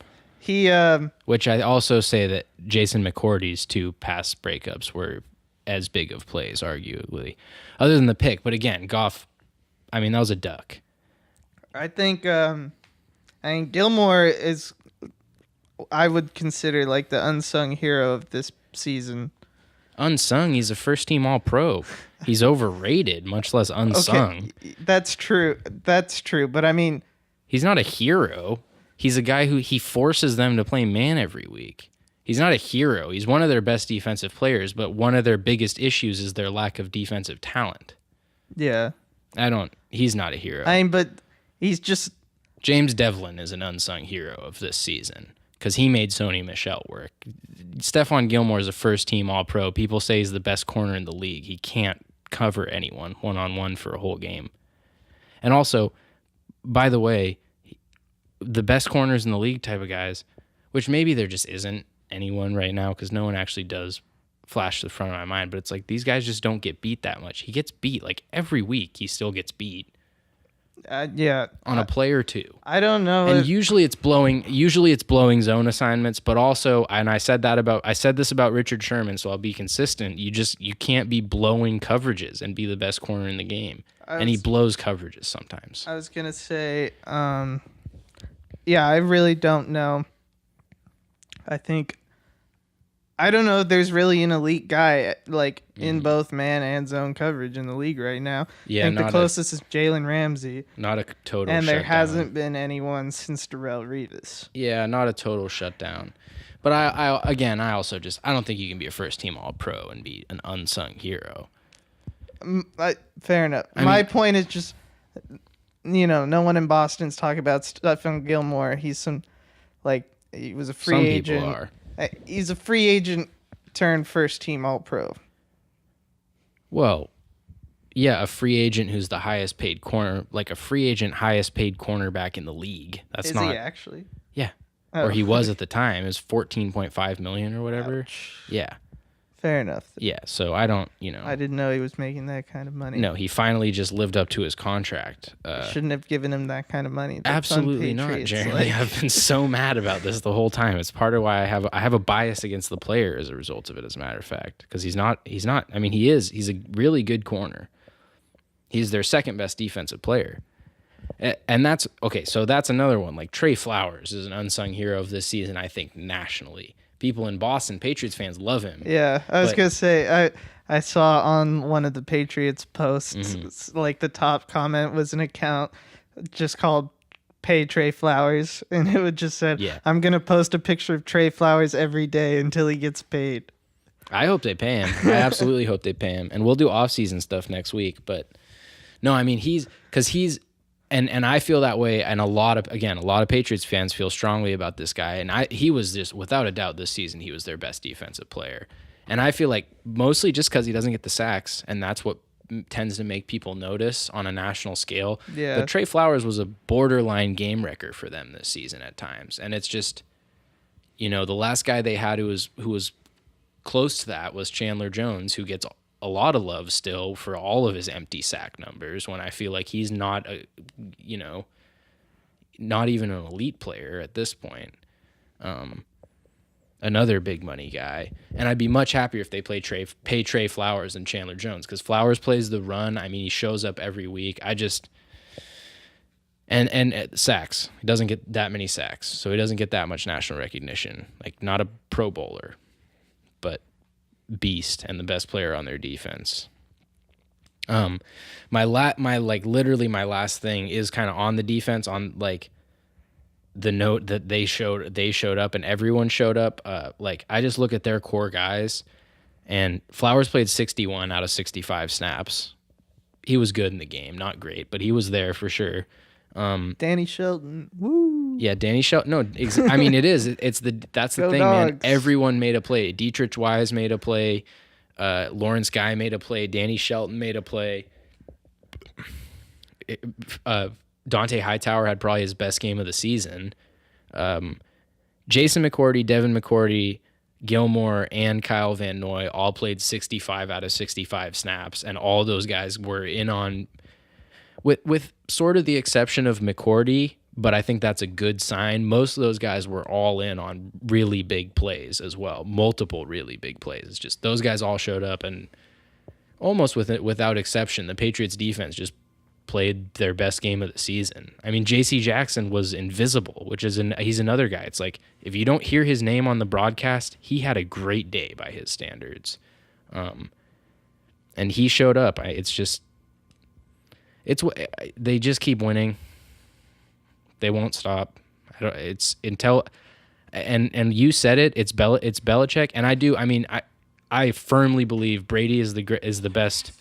Which I also say that Jason McCourty's 2 pass breakups were as big of plays, arguably, other than the pick. But again, Goff, I mean, that was a duck. I think Gilmore is, I would consider like the unsung hero of this season. Unsung? He's a first-team All-Pro. He's overrated, much less unsung. Okay, that's true. But I mean, he's not a hero. He's a guy who he forces them to play man every week. He's not a hero. He's one of their best defensive players, but one of their biggest issues is their lack of defensive talent. Yeah. He's not a hero. I mean, but he's just... James Devlin is an unsung hero of this season because he made Sony Michel work. Stephon Gilmore is a first-team All-Pro. People say he's the best corner in the league. He can't cover anyone one-on-one for a whole game. And also, by the way, the best corners in the league type of guys, which maybe there just isn't anyone right now because no one actually does flash to the front of my mind, but it's like these guys just don't get beat that much. He gets beat like every week. He still gets beat. On a play or two. I don't know. And usually it's blowing zone assignments, but also, and I said this about Richard Sherman, so I'll be consistent. You can't be blowing coverages and be the best corner in the game. And he blows coverages sometimes. I was going to say, I really don't know. I don't know if there's really an elite guy like in both man and zone coverage in the league right now. Yeah, I think the closest is Jalen Ramsey. Not a total and there shutdown. hasn't been anyone since Darrelle Revis. Yeah, not a total shutdown. But I also I don't think you can be a first team All-Pro and be an unsung hero. Fair enough. My point is just, no one in Boston's talking about Stephon Gilmore. He's he was a free agent. Some people are. He's a free agent turned first team All-Pro. Well, yeah, a free agent who's the highest paid a free agent highest paid cornerback in the league. That's Is he actually? Yeah. Oh. Or he was at the time. It was $14.5 million or whatever. Ouch. Yeah. Fair enough. Yeah, so I don't, I didn't know he was making that kind of money. No, he finally just lived up to his contract. Shouldn't have given him that kind of money. Absolutely not, Jeremy. I've been so mad about this the whole time. It's part of why I have a bias against the player as a result of it, as a matter of fact, because he's not. I mean, he's a really good corner. He's their second best defensive player. And that's okay. So that's another one. Like Trey Flowers is an unsung hero of this season, I think, nationally. People in Boston, Patriots fans love him. Yeah, I was gonna say I saw on one of the Patriots posts, like the top comment was an account just called "Pay Trey Flowers," and it would just said, "I'm gonna post a picture of Trey Flowers every day until he gets paid." I hope they pay him. I absolutely hope they pay him, and we'll do off-season stuff next week. But no, I mean he's. And I feel that way, and a lot of Patriots fans feel strongly about this guy. And he was just, without a doubt, this season he was their best defensive player. And I feel like mostly just because he doesn't get the sacks, and that's what tends to make people notice on a national scale. Yeah. But Trey Flowers was a borderline game wrecker for them this season at times, and it's just, the last guy they had who was close to that was Chandler Jones, who gets a lot of love still for all of his empty sack numbers, when I feel like he's not not even an elite player at this point. Another big money guy, and I'd be much happier if they pay Trey Flowers than Chandler Jones, because Flowers plays the run. I mean, he shows up every week. And sacks. He doesn't get that many sacks, so he doesn't get that much national recognition. Like, not a Pro Bowler, but beast and the best player on their defense. My last thing is kind of on the defense, on like the note that they showed up and everyone showed up. I just look at their core guys, and Flowers played 61 out of 65 snaps. He was good in the game, not great, but he was there for sure. Danny Shelton, woo! Yeah, Danny Shelton. No, I mean, it is. That's the Go thing, Dogs. man. Everyone made a play. Dietrich Wise made a play. Lawrence Guy made a play. Danny Shelton made a play. Dante Hightower had probably his best game of the season. Jason McCourty, Devin McCourty, Gilmore, and Kyle Van Noy all played 65 out of 65 snaps, and all those guys were in on, with sort of the exception of McCourty, but I think that's a good sign. Most of those guys were all in on really big plays as well, multiple really big plays. It's just those guys all showed up, and almost without exception, the Patriots defense just played their best game of the season. I mean, J.C. Jackson was invisible, he's another guy. It's like, if you don't hear his name on the broadcast, he had a great day by his standards. And he showed up. They just keep winning. They won't stop. And you said it. It's Belichick, and I do. I mean, I firmly believe Brady is the best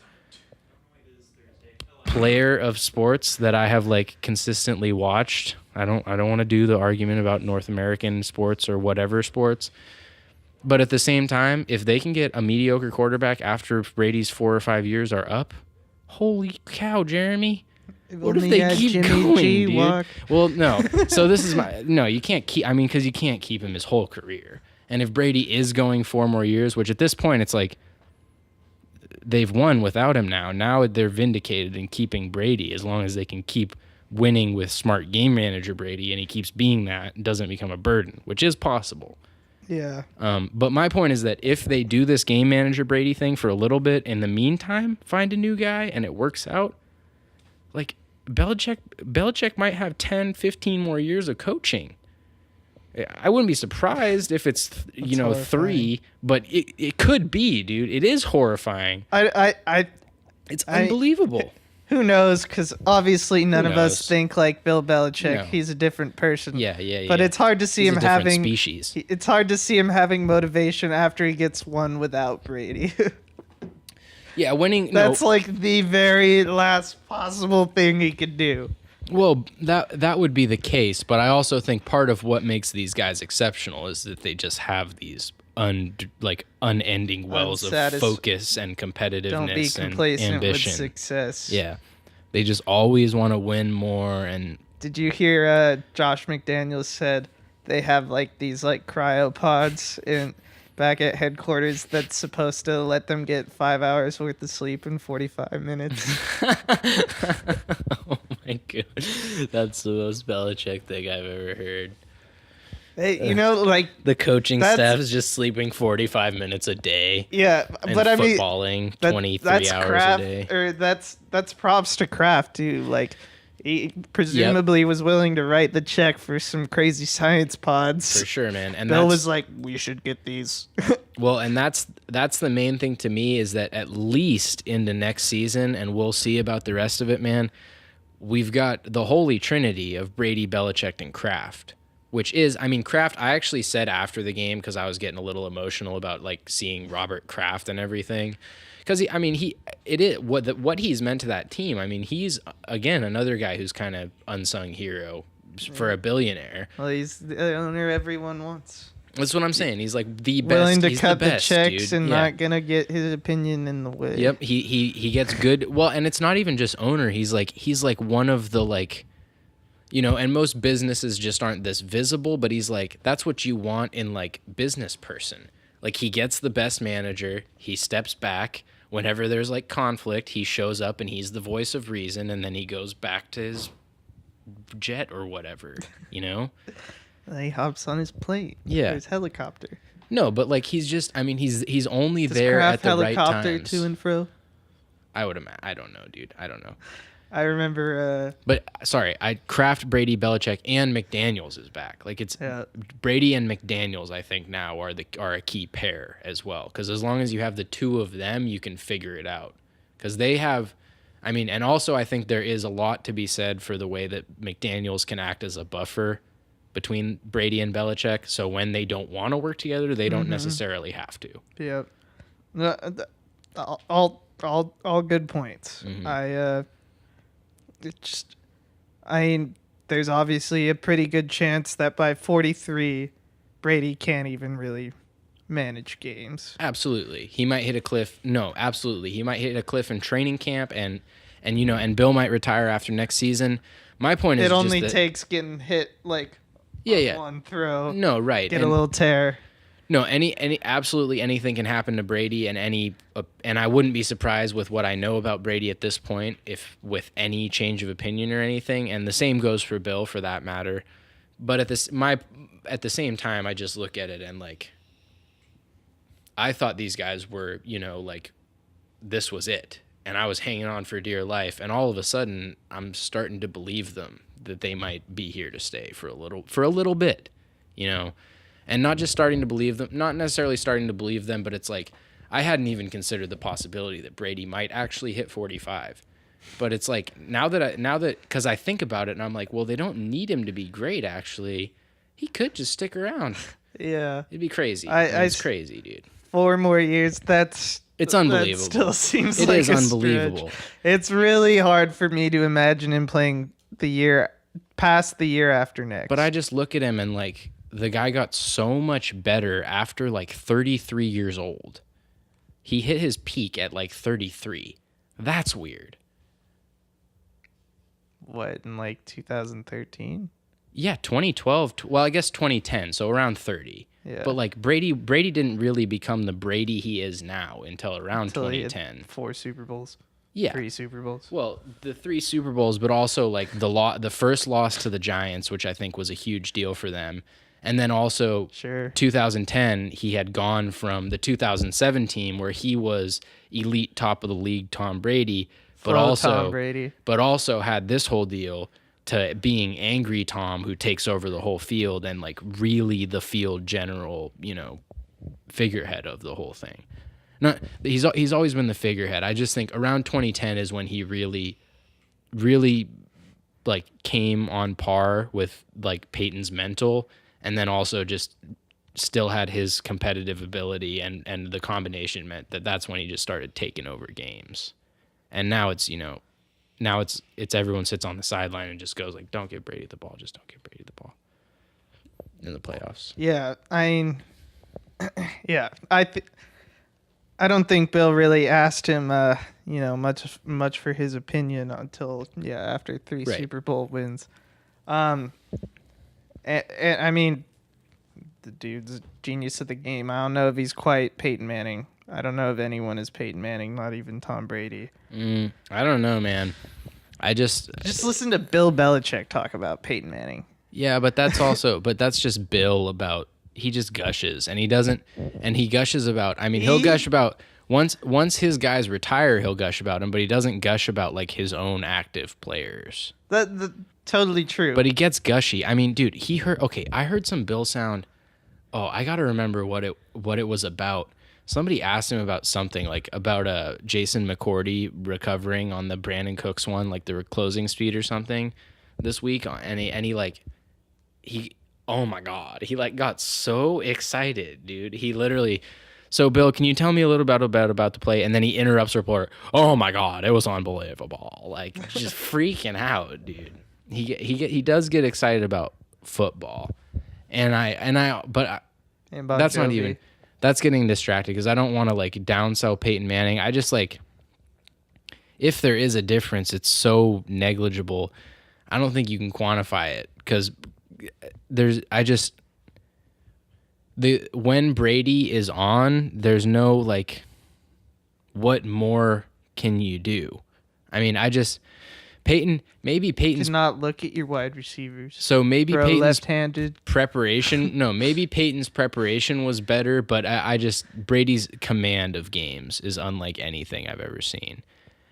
player of sports that I have consistently watched. I don't want to do the argument about North American sports or whatever sports, but at the same time, if they can get a mediocre quarterback after Brady's 4 or 5 years are up, holy cow, Jeremy! What if they keep Jimmy going, dude? Walk. Well, no. So this is you can't keep. I mean, because you can't keep him his whole career. And if Brady is going 4 more years, which at this point it's like they've won without him now. Now they're vindicated in keeping Brady as long as they can keep winning with smart game manager Brady, and he keeps being that and doesn't become a burden, which is possible. Yeah. But my point is that if they do this game manager Brady thing for a little bit, in the meantime, find a new guy and it works out, like Belichick might have 10, 15 more years of coaching. I wouldn't be surprised if it's 3, but it could be, dude. It is horrifying. It's unbelievable. Who knows? Because obviously none of us think like Bill Belichick. No. He's a different person. Yeah. But it's hard to see him having species. It's hard to see him having motivation after he gets one without Brady. Yeah, winning. That's like the very last possible thing he could do. Well, that would be the case, but I also think part of what makes these guys exceptional is that they just have these unending wells of focus and competitiveness Don't be complacent and ambition. with success. Yeah, they just always want to win more. And did you hear Josh McDaniels said they have like these like cryopods back at headquarters that's supposed to let them get 5 hours worth of sleep in 45 minutes. Oh my god, that's the most Belichick thing I've ever heard. Hey, like the coaching staff is just sleeping 45 minutes a day. Yeah, but I mean, footballing 23 hours Kraft, a day. Or that's props to Kraft too. Like, he presumably was willing to write the check for some crazy science pods. For sure, man. And Bill was like, we should get these. Well, and that's the main thing to me is that at least into next season, and we'll see about the rest of it, man, we've got the holy trinity of Brady, Belichick, and Kraft, which is, I mean, Kraft, I actually said after the game, because I was getting a little emotional about like seeing Robert Kraft and everything. Because what he's meant to that team. I mean, he's again another guy who's kind of unsung hero for a billionaire. Well, he's the owner everyone wants. That's what I'm saying. He's like the best. Willing to he's cut the best, checks dude. and not gonna get his opinion in the way. Yep. He gets good. Well, and it's not even just owner. He's like one of the like, and most businesses just aren't this visible. But he's like, that's what you want in like business person. Like he gets the best manager. He steps back. Whenever there's like conflict, he shows up and he's the voice of reason, and then he goes back to his jet or whatever, He hops on his plate. Yeah. Or his helicopter. No, but like he's just, I mean, he's only Does there Kraft at the right helicopter times. to and fro? I would imagine. I don't know, dude. I don't know. I remember. But sorry, Kraft, Brady, Belichick, and McDaniels is back. Like it's Brady and McDaniels. I think now are a key pair as well. Because as long as you have the two of them, you can figure it out. Because they have, I mean, and also I think there is a lot to be said for the way that McDaniels can act as a buffer between Brady and Belichick. So when they don't want to work together, they don't necessarily have to. Yep. All good points. There's obviously a pretty good chance that by 43, Brady can't even really manage games. Absolutely. He might hit a cliff. No, absolutely. He might hit a cliff in training camp and Bill might retire after next season. My point is it only takes getting hit like one throw. No, right. Get a little tear. No, absolutely anything can happen to Brady, and and I wouldn't be surprised with what I know about Brady at this point, if with any change of opinion or anything, and the same goes for Bill for that matter. But at the same time, I just look at it and like, I thought these guys were, like, this was it, and I was hanging on for dear life, and all of a sudden, I'm starting to believe them that they might be here to stay for a little bit, And not just starting to believe them, not necessarily starting to believe them, but it's like I hadn't even considered the possibility that Brady might actually hit 45. But it's like now that because I think about it and I'm like, well, they don't need him to be great. Actually, he could just stick around. Yeah, it'd be crazy. It's crazy, dude. 4 more years. It's unbelievable. That still seems it like is unbelievable. It's really hard for me to imagine him playing past the year after next. But I just look at him and like. The guy got so much better after like 33 years old. He hit his peak at like 33. That's weird. What, in like 2013? Yeah, 2012. Well, I guess 2010, so around 30. Yeah. But like Brady didn't really become the Brady he is now until around 2010. He had 4 Super Bowls. Yeah. 3 Super Bowls. Well, the 3 Super Bowls, but also like the first loss to the Giants, which I think was a huge deal for them. And then also 2010, he had gone from the 2007 team where he was elite top of the league Tom Brady, but also had this whole deal to being angry Tom who takes over the whole field and like really the field general, figurehead of the whole thing. He's always been the figurehead. I just think around 2010 is when he really like came on par with like Peyton's mental. And then also just still had his competitive ability and the combination meant that's when he just started taking over games. And now it's, now it's everyone sits on the sideline and just goes like, don't give Brady the ball, just don't give Brady the ball in the playoffs. Yeah, I mean, yeah, I don't think Bill really asked him, much for his opinion until after 3 Super Bowl wins. And I mean, the dude's a genius of the game. I don't know if he's quite Peyton Manning. I don't know if anyone is Peyton Manning, not even Tom Brady. I don't know, man. I just listen to Bill Belichick talk about Peyton Manning. Yeah, but that's just Bill about, he just gushes and he gushes about, I mean, he'll gush about once his guys retire, he'll gush about him, but he doesn't gush about like his own active players. That totally true. But he gets gushy. I mean, dude, I heard some Bill sound. Oh, I got to remember what it was about. Somebody asked him about something, like about Jason McCourty recovering on the Brandon Cooks one, like the closing speed or something this week, and he oh my God, he like got so excited, dude. He literally, so Bill, can you tell me a little bit about the play? And then he interrupts reporter. Oh my God, it was unbelievable! Like just freaking out, dude. He does get excited about football, but that's not even. That's getting distracted because I don't want to like downsell Peyton Manning. I just like, if there is a difference, it's so negligible. I don't think you can quantify it because when Brady is on, there's no like, what more can you do? I mean, maybe Peyton's not look at your wide receivers. So maybe Peyton's left-handed preparation. No, maybe Peyton's preparation was better, but Brady's command of games is unlike anything I've ever seen,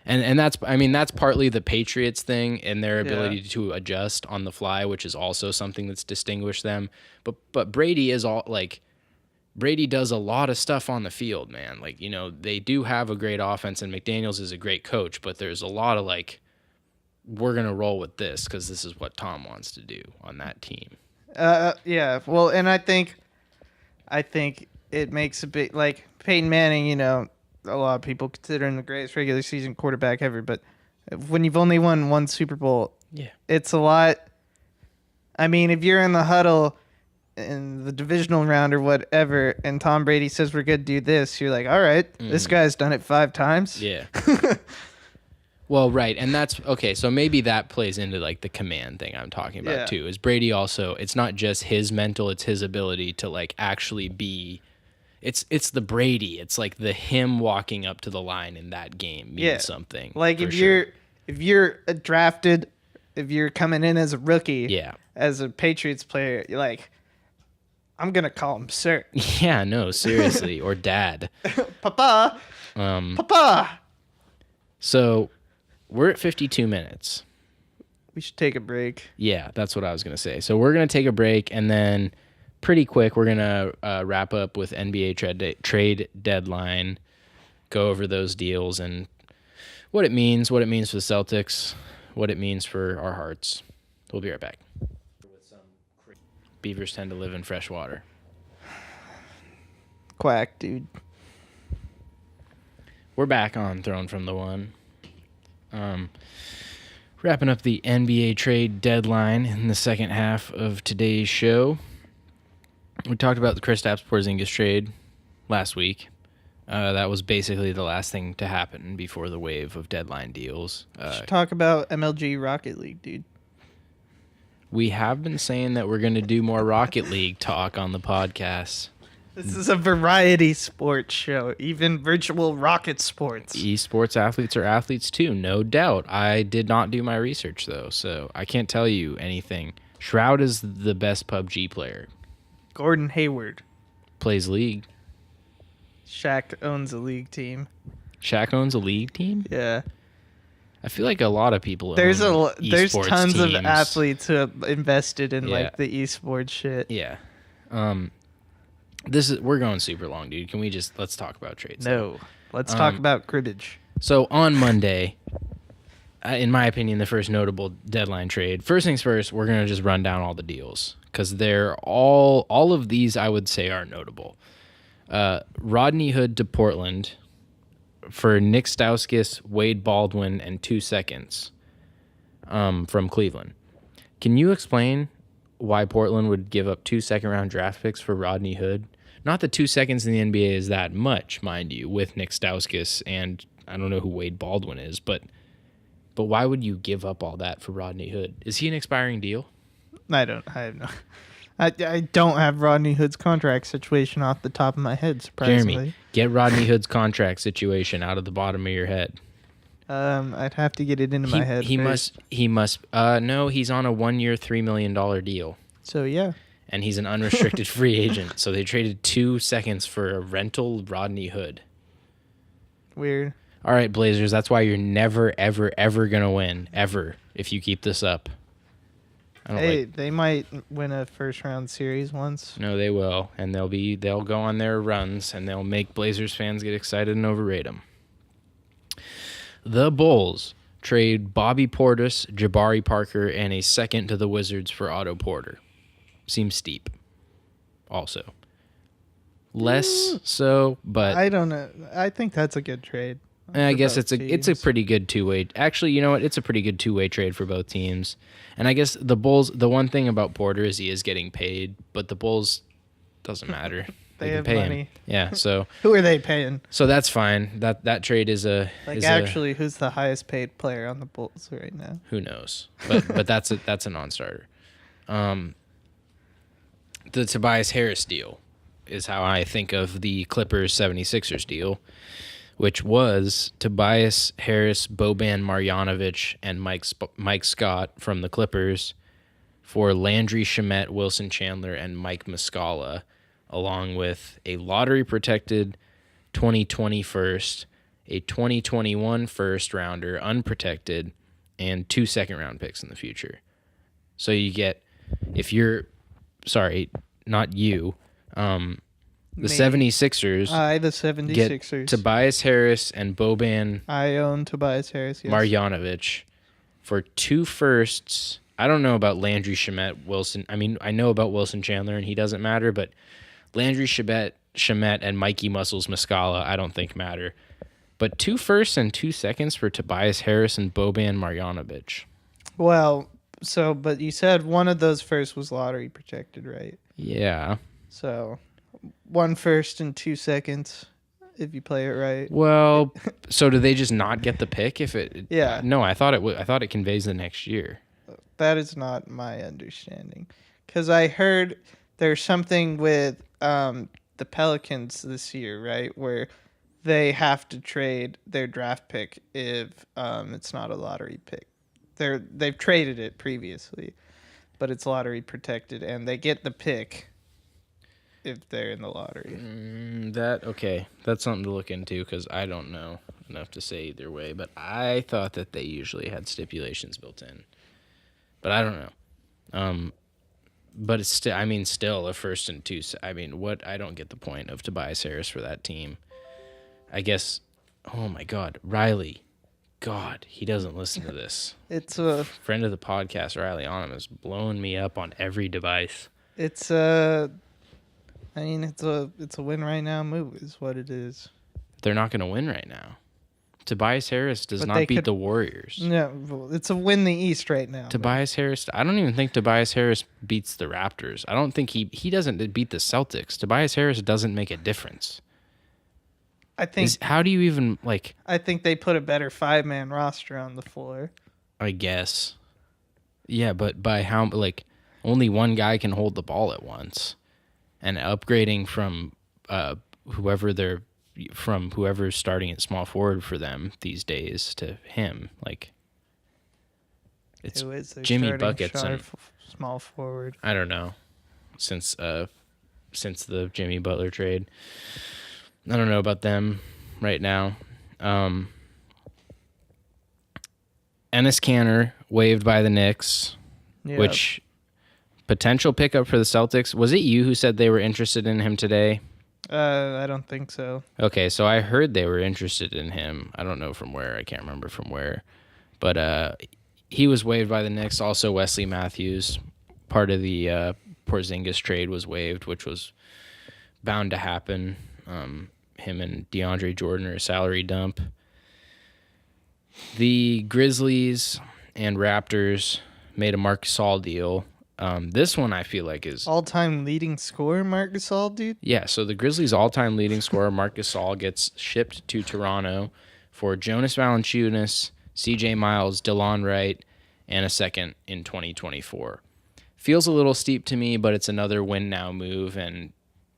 and that's partly the Patriots thing and their ability to adjust on the fly, which is also something that's distinguished them. But Brady is all like. Brady does a lot of stuff on the field, man. Like, they do have a great offense and McDaniels is a great coach, but there's a lot of like, we're going to roll with this because this is what Tom wants to do on that team. Yeah. Well, and I think it makes a big, like Peyton Manning, a lot of people consider him the greatest regular season quarterback ever, but when you've only won 1 Super Bowl, it's a lot. I mean, if you're in the huddle in the divisional round or whatever, and Tom Brady says we're going to do this, you're like, all right, this guy's done it 5 times. Yeah. Well, right, and that's okay. So maybe that plays into like the command thing I'm talking about too. Is Brady also? It's not just his mental; it's his ability to like actually be. It's the Brady. It's like the him walking up to the line in that game means something. Like if you're drafted, if you're coming in as a rookie, as a Patriots player, you're like, I'm gonna call him sir. Yeah, no, seriously, or dad, Papa, Papa. So. We're at 52 minutes. We should take a break. Yeah, that's what I was going to say. So we're going to take a break, and then pretty quick, we're going to wrap up with NBA trade deadline, go over those deals and what it means for the Celtics, what it means for our hearts. We'll be right back. Beavers tend to live in fresh water. Quack, dude. We're back on Thrown from the One. Wrapping up the NBA trade deadline in the second half of today's show. We talked about the Kristaps Porzingis trade last week. That was basically the last thing to happen before the wave of deadline deals. Should talk about MLG Rocket League, dude. We have been saying that we're going to do more Rocket League talk on the podcast. This is a variety sports show, even virtual rocket sports. Esports athletes are athletes too, no doubt. I did not do my research though, so I can't tell you anything. Shroud is the best PUBG player. Gordon Hayward plays League. Shaq owns a League team. Shaq owns a League team? Yeah. I feel like a lot of people there's tons of athletes who have invested in like the esports shit. Yeah. We're going super long, dude. Can we let's talk about trades? No. Let's talk about cribbage. So on Monday, in my opinion, the first notable deadline trade. First things first, we're gonna just run down all the deals because they're all of these I would say are notable. Rodney Hood to Portland, for Nick Stauskas, Wade Baldwin, and 2 seconds from Cleveland. Can you explain why Portland would give up 2 second-round draft picks for Rodney Hood? Not that 2 seconds in the NBA is that much, mind you, with Nick Stauskas, and I don't know who Wade Baldwin is, but why would you give up all that for Rodney Hood? Is he an expiring deal? I have no. I don't have Rodney Hood's contract situation off the top of my head, surprisingly. Jeremy, get Rodney Hood's contract situation out of the bottom of your head. I'd have to get it into my head. He must. No, he's on a 1-year, $3 million deal. So, yeah. And he's an unrestricted free agent. So they traded 2 seconds for a rental Rodney Hood. Weird. All right, Blazers, that's why you're never, ever, ever going to win, ever, if you keep this up. They might win a first-round series once. No, they will, and they'll go on their runs, and they'll make Blazers fans get excited and overrate them. The Bulls trade Bobby Portis, Jabari Parker, and a second to the Wizards for Otto Porter. Seems steep. Also, less so, but I don't know. I think that's a good trade. I guess it's a pretty good two-way. Actually, you know what? It's a pretty good two-way trade for both teams. And I guess the Bulls. The one thing about Porter is he is getting paid, but the Bulls doesn't matter. They have pay money. Him. Yeah. So who are they paying? So that's fine. That trade is a who's the highest paid player on the Bulls right now? Who knows? But that's a non-starter. The Tobias Harris deal is how I think of the Clippers 76ers deal, which was Tobias Harris, Boban Marjanovic, and Mike Scott from the Clippers for Landry Shamet, Wilson Chandler, and Mike Muscala, along with a lottery-protected 2020 first, a 2021 first-rounder, unprotected, and 2 second-round picks in the future. So you get, not you, the 76ers. The 76ers. Get Tobias Harris and Boban. I own Tobias Harris, yes. Marjanovic for 2 firsts. I don't know about Landry Shamet, Wilson. I mean, I know about Wilson Chandler, and he doesn't matter, but Landry Shamet and Mikey Muscles Muscala I don't think matter. But 2 firsts and 2 seconds for Tobias Harris and Boban Marjanovic. Well, but you said one of those firsts was lottery protected, right? Yeah. So 1 first and 2 seconds if you play it right. Well, so do they just not get the pick if it? Yeah. No, I thought it conveys the next year. That is not my understanding, because I heard there's something with the Pelicans this year, right, where they have to trade their draft pick if it's not a lottery pick. They've traded it previously, but it's lottery protected, and they get the pick if they're in the lottery. That's something to look into, because I don't know enough to say either way, but I thought that they usually had stipulations built in, but I don't know. But it's still a first and 2. I don't get the point of Tobias Harris for that team. I guess. Oh my God, Riley. God, he doesn't listen to this. It's a friend of the podcast, Riley Onham, is blowing me up on every device. It's a win right now move is what it is. They're not going to win right now. Tobias Harris does not beat the Warriors. No, it's a win the East right now. Tobias Harris, I don't even think Tobias Harris beats the Raptors. I don't think he doesn't beat the Celtics. Tobias Harris doesn't make a difference. I think. How do you even like? I think they put a better 5-man roster on the floor. I guess. Yeah, but by how only one guy can hold the ball at once, and upgrading from whoever's starting at small forward for them these days to him, it's who is Jimmy Buckets and small forward. I don't know, since the Jimmy Butler trade. I don't know about them right now. Enes Kanter waived by the Knicks, which potential pickup for the Celtics. Was it you who said they were interested in him today? I don't think so. Okay, so I heard they were interested in him. I don't know from where. I can't remember from where. But he was waived by the Knicks. Also, Wesley Matthews, part of the Porzingis trade, was waived, which was bound to happen. him and DeAndre Jordan are a salary dump. The Grizzlies and Raptors made a Marc Gasol deal. This one I feel like is all-time leading scorer, Marc Gasol, dude. Yeah, so the Grizzlies' all-time leading scorer, Marc Gasol, gets shipped to Toronto for Jonas Valanciunas, C.J. Miles, DeLon Wright, and a second in 2024. Feels a little steep to me, but it's another win-now move. And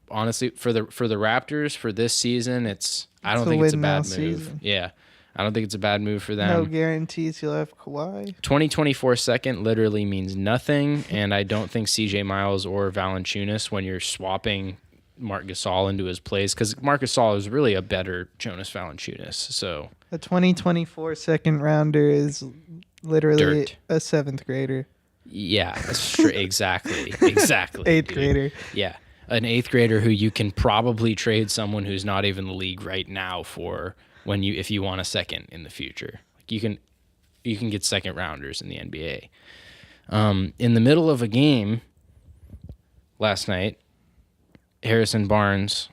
honestly, for the Raptors for this season, I don't think it's a bad move. Season. Yeah. I don't think it's a bad move for them. No guarantees you'll have Kawhi. 2024 second literally means nothing, and I don't think C.J. Miles or Valanciunas, when you're swapping Marc Gasol into his place, because Marc Gasol is really a better Jonas Valanciunas. So a 2024 second rounder is literally a 7th grader. Yeah, exactly. Eighth grader. Yeah, an 8th grader who you can probably trade someone who's not even in the league right now for. If you want a second in the future, like you can get second rounders in the NBA. In the middle of a game last night, Harrison Barnes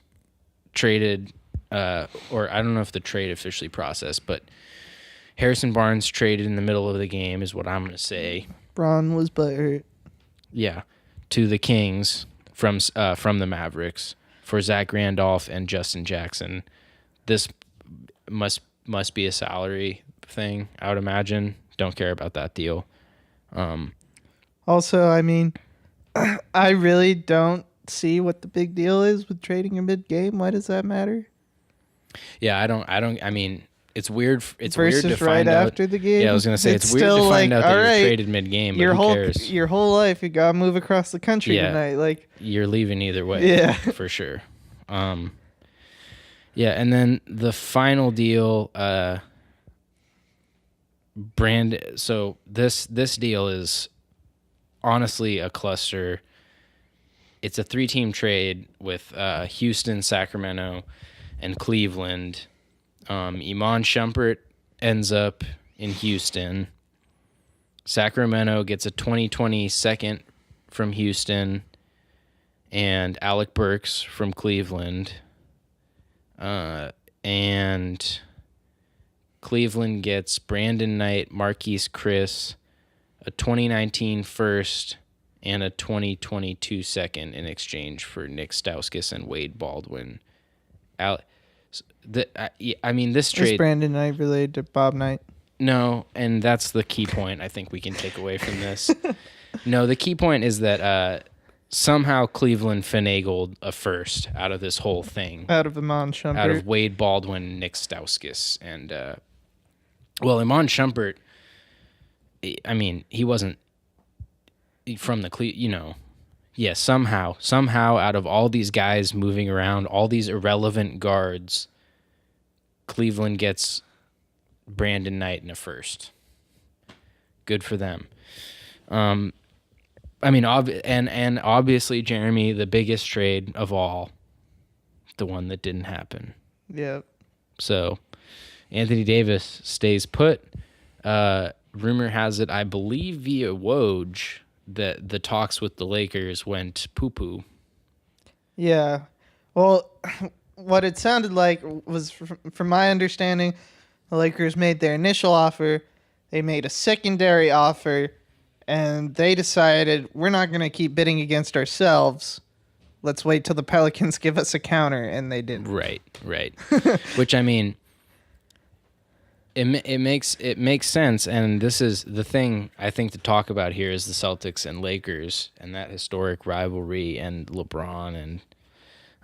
traded, or I don't know if the trade officially processed, but Harrison Barnes traded in the middle of the game is what I'm going to say. Braun was butthurt. Yeah, to the Kings from the Mavericks for Zach Randolph and Justin Jackson. This must be a salary thing, I would imagine. Don't care about that deal. Also, I mean, I really don't see what the big deal is with trading a mid-game. Why does that matter? Yeah, I don't. I mean, it's weird. It's versus weird to right find out after the game. Yeah, I was gonna say it's weird to find out that you're traded mid-game. But who cares? Your whole life, you gotta move across the country tonight. Like you're leaving either way. Yeah, for sure. Yeah, and then the final deal, So this deal is honestly a cluster. It's a 3-team trade with Houston, Sacramento, and Cleveland. Iman Shumpert ends up in Houston. Sacramento gets a 2020 second from Houston, and Alec Burks from Cleveland. And Cleveland gets Brandon Knight, Marquise Chris, a 2019 first, and a 2022 second in exchange for Nick Stauskas and Wade Baldwin. I mean, this trade... Is Brandon Knight related to Bob Knight? No, and that's the key point I think we can take away from this. No, the key point is that... somehow Cleveland finagled a first out of this whole thing. Out of Iman Shumpert. Out of Wade Baldwin, Nick Stauskas. And, Iman Shumpert, I mean, he wasn't from the, somehow out of all these guys moving around, all these irrelevant guards, Cleveland gets Brandon Knight in a first. Good for them. I mean, and obviously, Jeremy, the biggest trade of all, the one that didn't happen. Yep. So, Anthony Davis stays put. Rumor has it, I believe via Woj, that the talks with the Lakers went poo-poo. Yeah. Well, what it sounded like was, from my understanding, the Lakers made their initial offer. They made a secondary offer. And they decided, we're not going to keep bidding against ourselves. Let's wait till the Pelicans give us a counter, and they didn't. Right. Which, I mean, it makes sense, and this is the thing I think to talk about here is the Celtics and Lakers and that historic rivalry and LeBron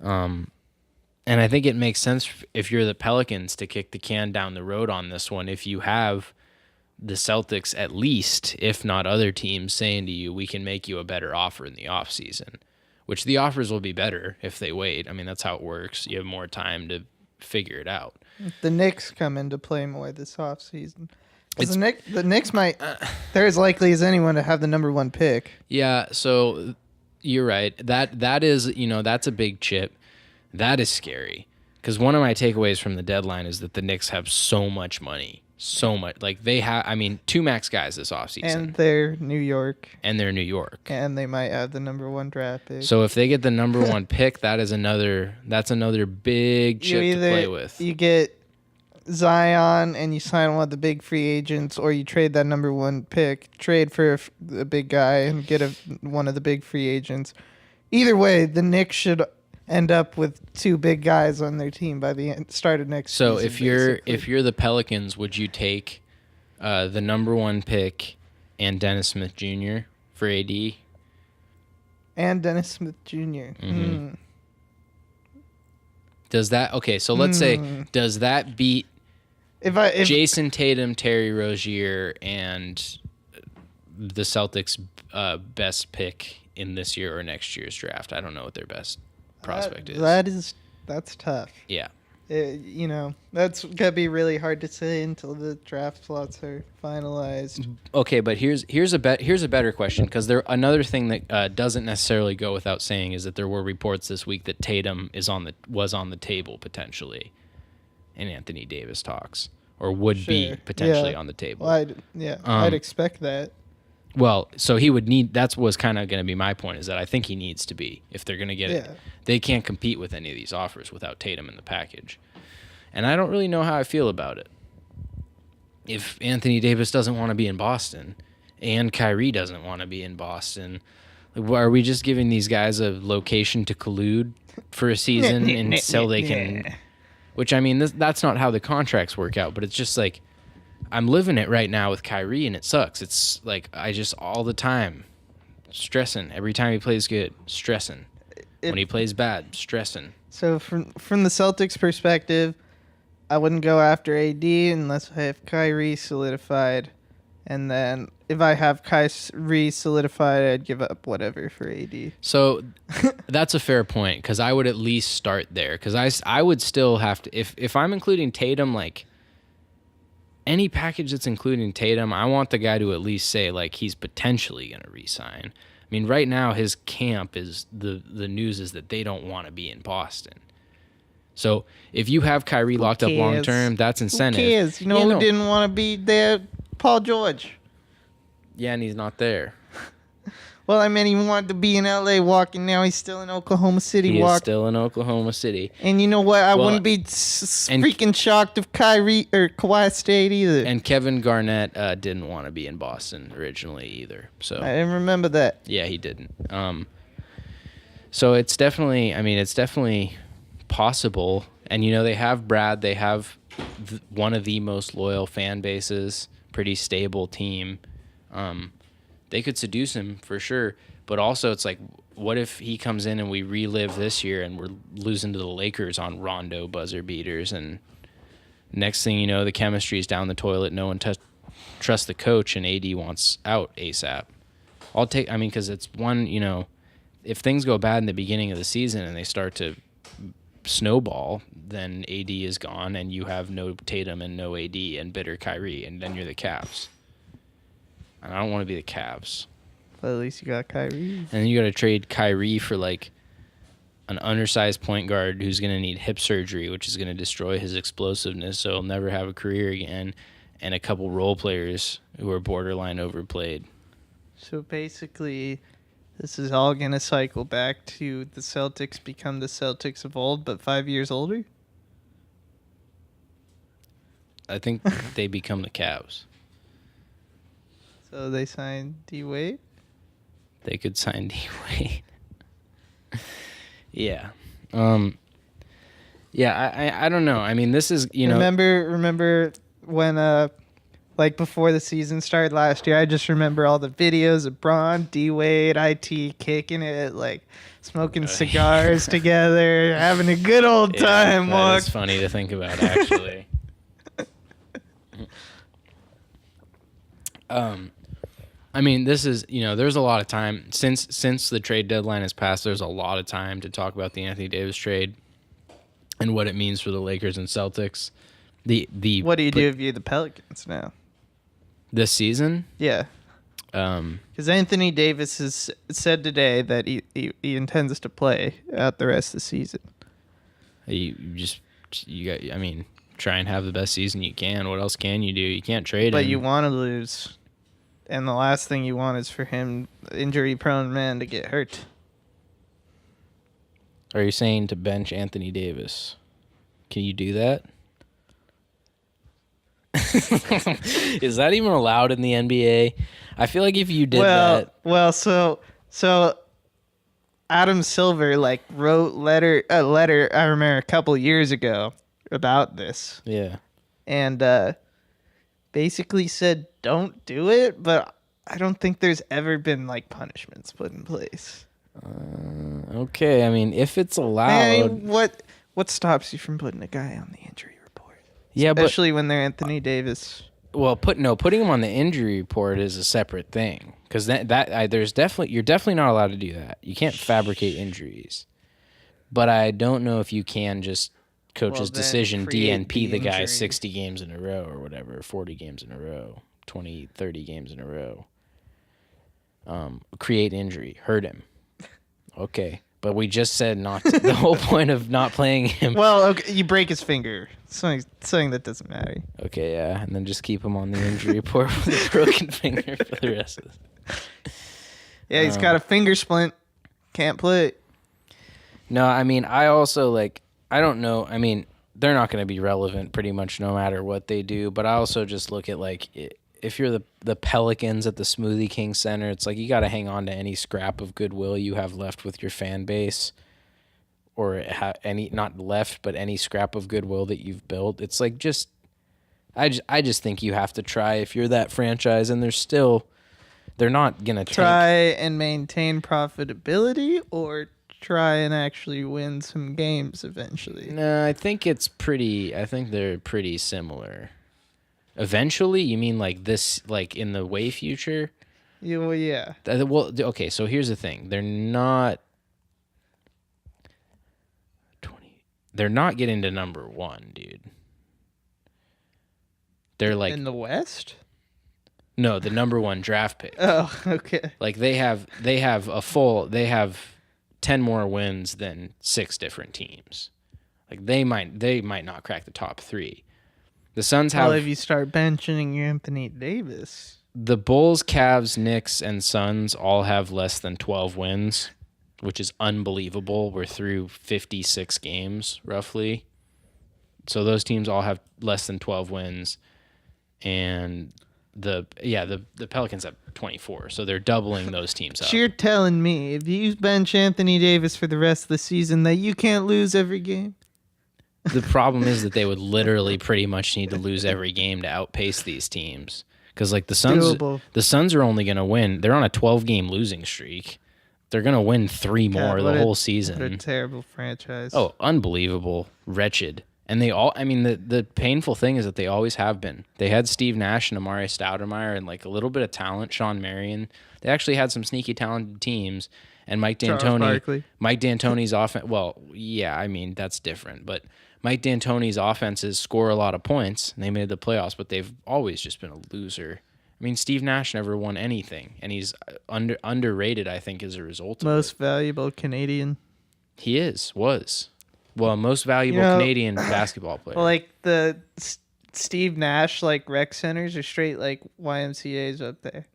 and I think it makes sense if you're the Pelicans to kick the can down the road on this one if you have the Celtics, at least, if not other teams, saying to you, we can make you a better offer in the offseason, which the offers will be better if they wait. I mean, that's how it works. You have more time to figure it out. The Knicks come into play more this offseason. The Knicks might, they're as likely as anyone to have the number 1 pick. Yeah, so you're right. That is, that's a big chip. That is scary. Because one of my takeaways from the deadline is that the Knicks have so much money. so much. Like they have, I mean, 2 max guys this offseason. And they're New York. And they might have the number 1 draft pick. So if they get the number 1 pick, that's another big chip to play with. You get Zion and you sign one of the big free agents, or you trade that number 1 pick, trade for a big guy and get one of the big free agents. Either way, the Knicks should end up with 2 big guys on their team by the start of next season. So if you're the Pelicans, would you take the number 1 pick and Dennis Smith Jr. for AD? And Dennis Smith Jr. Mm-hmm. Does that so let's say, does that beat if Jason Tatum, Terry Rozier, and the Celtics' best pick in this year or next year's draft? I don't know what their best prospect is. That's tough. Yeah. That's gonna be really hard to say until the draft slots are finalized. Okay, but here's a better question, because another thing that doesn't necessarily go without saying is that there were reports this week that Tatum was on the table potentially in Anthony Davis talks, or would be potentially on the table. Well, I'd expect that. Well, so he would need. That was kind of going to be my point, is that I think he needs to be, if they're going to get it. They can't compete with any of these offers without Tatum in the package. And I don't really know how I feel about it. If Anthony Davis doesn't want to be in Boston and Kyrie doesn't want to be in Boston, are we just giving these guys a location to collude for a season until they can... Which, I mean, that's not how the contracts work out, but it's just like, I'm living it right now with Kyrie, and it sucks. It's like, I just all the time stressing. Every time he plays good, stressing. When he plays bad, stressing. So from the Celtics' perspective, I wouldn't go after AD unless I have Kyrie solidified. And then if I have Kyrie solidified, I'd give up whatever for AD. So that's a fair point, because I would at least start there. Because I would still have to, if I'm including Tatum, like any package that's including Tatum, I want the guy to at least say like he's potentially going to re-sign. I mean, right now his camp is the news is that they don't want to be in Boston. So if you have Kyrie locked up long term, that's incentive. Who cares? Who didn't want to be there? Paul George. Yeah, and he's not there. Well, I mean, he wanted to be in LA walking. Now he's still in Oklahoma City walking. He is still in Oklahoma City. And you know what? I wouldn't be freaking shocked if Kawhi stayed either. And Kevin Garnett didn't want to be in Boston originally either. So I didn't remember that. Yeah, he didn't. So it's definitely possible. And they have Brad. They have one of the most loyal fan bases. Pretty stable team. They could seduce him for sure, but also it's like, what if he comes in and we relive this year and we're losing to the Lakers on Rondo buzzer beaters, and next thing you know, the chemistry is down the toilet. No one trusts the coach, and AD wants out ASAP. Because it's one, if things go bad in the beginning of the season and they start to snowball, then AD is gone and you have no Tatum and no AD and bitter Kyrie, and then you're the Cavs. And I don't want to be the Cavs. But at least you got Kyrie. And then you got to trade Kyrie for like an undersized point guard who's going to need hip surgery, which is going to destroy his explosiveness, so he'll never have a career again, and a couple role players who are borderline overplayed. So basically, this is all going to cycle back to the Celtics become the Celtics of old, but 5 years older? I think they become the Cavs. So they signed D-Wade? They could sign D-Wade. Yeah. Yeah, I don't know. I mean, this is, Remember when, before the season started last year, I just remember all the videos of Bron, D-Wade, IT kicking it, smoking cigars together, having a good old time, Mark. It's funny to think about, actually. This is, there's a lot of time since the trade deadline has passed. There's a lot of time to talk about the Anthony Davis trade and what it means for the Lakers and Celtics. What do you do if you're the Pelicans now? This season? Yeah. Because Anthony Davis has said today that he intends to play out the rest of the season. try and have the best season you can. What else can you do? You can't trade him. But you want to lose. And the last thing you want is for him, injury-prone man, to get hurt. Are you saying to bench Anthony Davis? Can you do that? Is that even allowed in the NBA? I feel like if you did that... Well, so Adam Silver wrote a letter, I remember a couple years ago about this. Yeah. And basically said don't do it, but I don't think there's ever been punishments put in place. Okay, I mean, if it's allowed... What stops you from putting a guy on the injury report? Yeah, especially when they're Anthony Davis. Well, putting him on the injury report is a separate thing, because you're definitely not allowed to do that. You can't fabricate injuries. But I don't know if you can just coach's decision DNP the guy 60 games in a row or whatever, 40 games in a row, 20, 30 games in a row. Create injury, hurt him. Okay. But we just said not to, the whole point of not playing him. Well, okay, you break his finger. Something that doesn't matter. Okay, yeah, and then just keep him on the injury report with a broken finger for the rest of this. Yeah, he's got a finger splint. Can't play. No, I mean, I also, I don't know. I mean, they're not going to be relevant pretty much no matter what they do, but I also just look at, if you're the Pelicans at the Smoothie King Center, it's you got to hang on to any scrap of goodwill you have left with your fan base, or not left, but any scrap of goodwill that you've built. It's I just think you have to try if you're that franchise, and they're not going to try and maintain profitability, or try and actually win some games eventually. No, I think they're pretty similar. Eventually, you mean this, in the way future? Yeah, well, yeah. Well, okay, so here's the thing. They're not getting to number 1, dude. They're in the West? No, the number 1 draft pick. Oh, okay. They have 10 more wins than 6 different teams. They might not crack the top 3. The Suns have... Well, if you start benching Anthony Davis... The Bulls, Cavs, Knicks, and Suns all have less than 12 wins, which is unbelievable. We're through 56 games, roughly. So those teams all have less than 12 wins. And the Pelicans have 24, so they're doubling those teams up. So you're telling me if you bench Anthony Davis for the rest of the season that you can't lose every game? The problem is that they would literally pretty much need to lose every game to outpace these teams. Because the Suns are only going to win. They're on a 12-game losing streak. They're going to win 3 more the whole season. What a terrible franchise. Oh, unbelievable. Wretched. And the painful thing is that they always have been. They had Steve Nash and Amari Stoudemire and a little bit of talent, Sean Marion. They actually had some sneaky talented teams. And Mike D'Antoni's offense. Well, yeah, I mean, that's different. But Mike D'Antoni's offenses score a lot of points, and they made the playoffs, but they've always just been a loser. I mean, Steve Nash never won anything, and he's underrated, I think, as a result of Most valuable Canadian. He was. Well, most valuable Canadian basketball player. Well, the Steve Nash, rec centers are straight, YMCA's up there.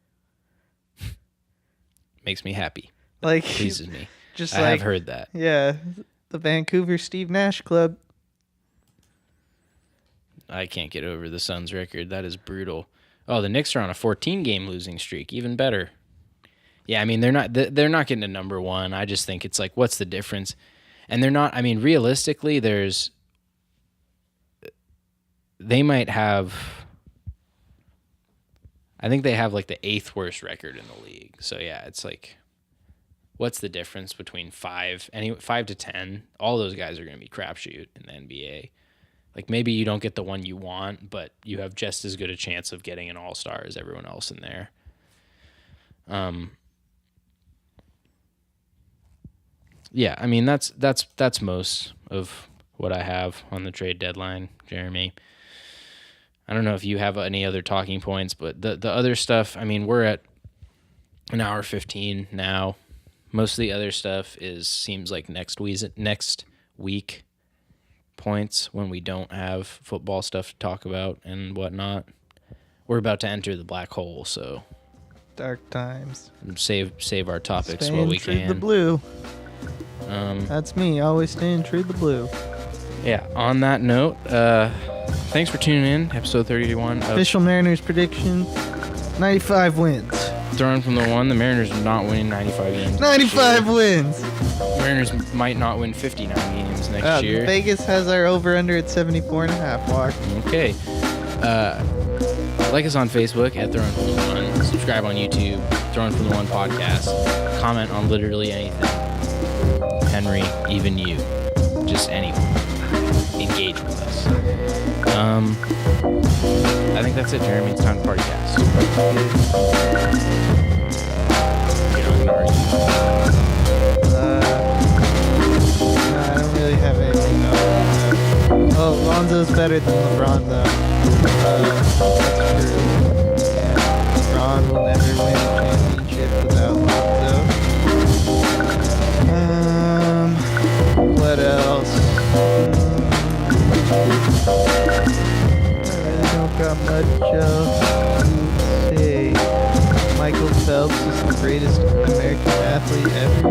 Makes me happy. Pleases me. I have heard that. Yeah, the Vancouver Steve Nash Club. I can't get over the Suns record. That is brutal. Oh, the Knicks are on a 14-game losing streak. Even better. Yeah, I mean, they're not getting to number 1. I just think it's what's the difference? And they're not, I mean, realistically, they might have, I think they have the 8th worst record in the league. So yeah, it's what's the difference between 5 to 10? All those guys are going to be crapshoot in the NBA. Maybe you don't get the one you want, but you have just as good a chance of getting an all-star as everyone else in there. Yeah, I mean, that's most of what I have on the trade deadline, Jeremy. I don't know if you have any other talking points, but the other stuff, I mean, we're at an hour 15 now. Most of the other stuff seems like next week. points when we don't have football stuff to talk about and whatnot. We're about to enter the black hole, so dark times. Save our topics staying while we true can. The blue. That's me, always staying true to the blue. Yeah. On that note, thanks for tuning in. Episode 31. Official Mariners prediction: 95 wins. Throwing from the one, the Mariners are not winning 95 games. 95 wins. Mariners might not win 59 games next year. Vegas has our over/under at 74.5. Walk. Okay. Like us on Facebook at Throwing from the One. Subscribe on YouTube, Throwing from the One podcast. Comment on literally anything. Henry, even you, just anyone. Engage with us. I think that's it, Jeremy. It's time to party cast. I don't really have anything though. Oh, Lonzo's better than LeBron though. That's true. Yeah. LeBron will never win a championship without Lonzo. What else? I really don't got much else to say. Markelle Fultz is the greatest American athlete ever.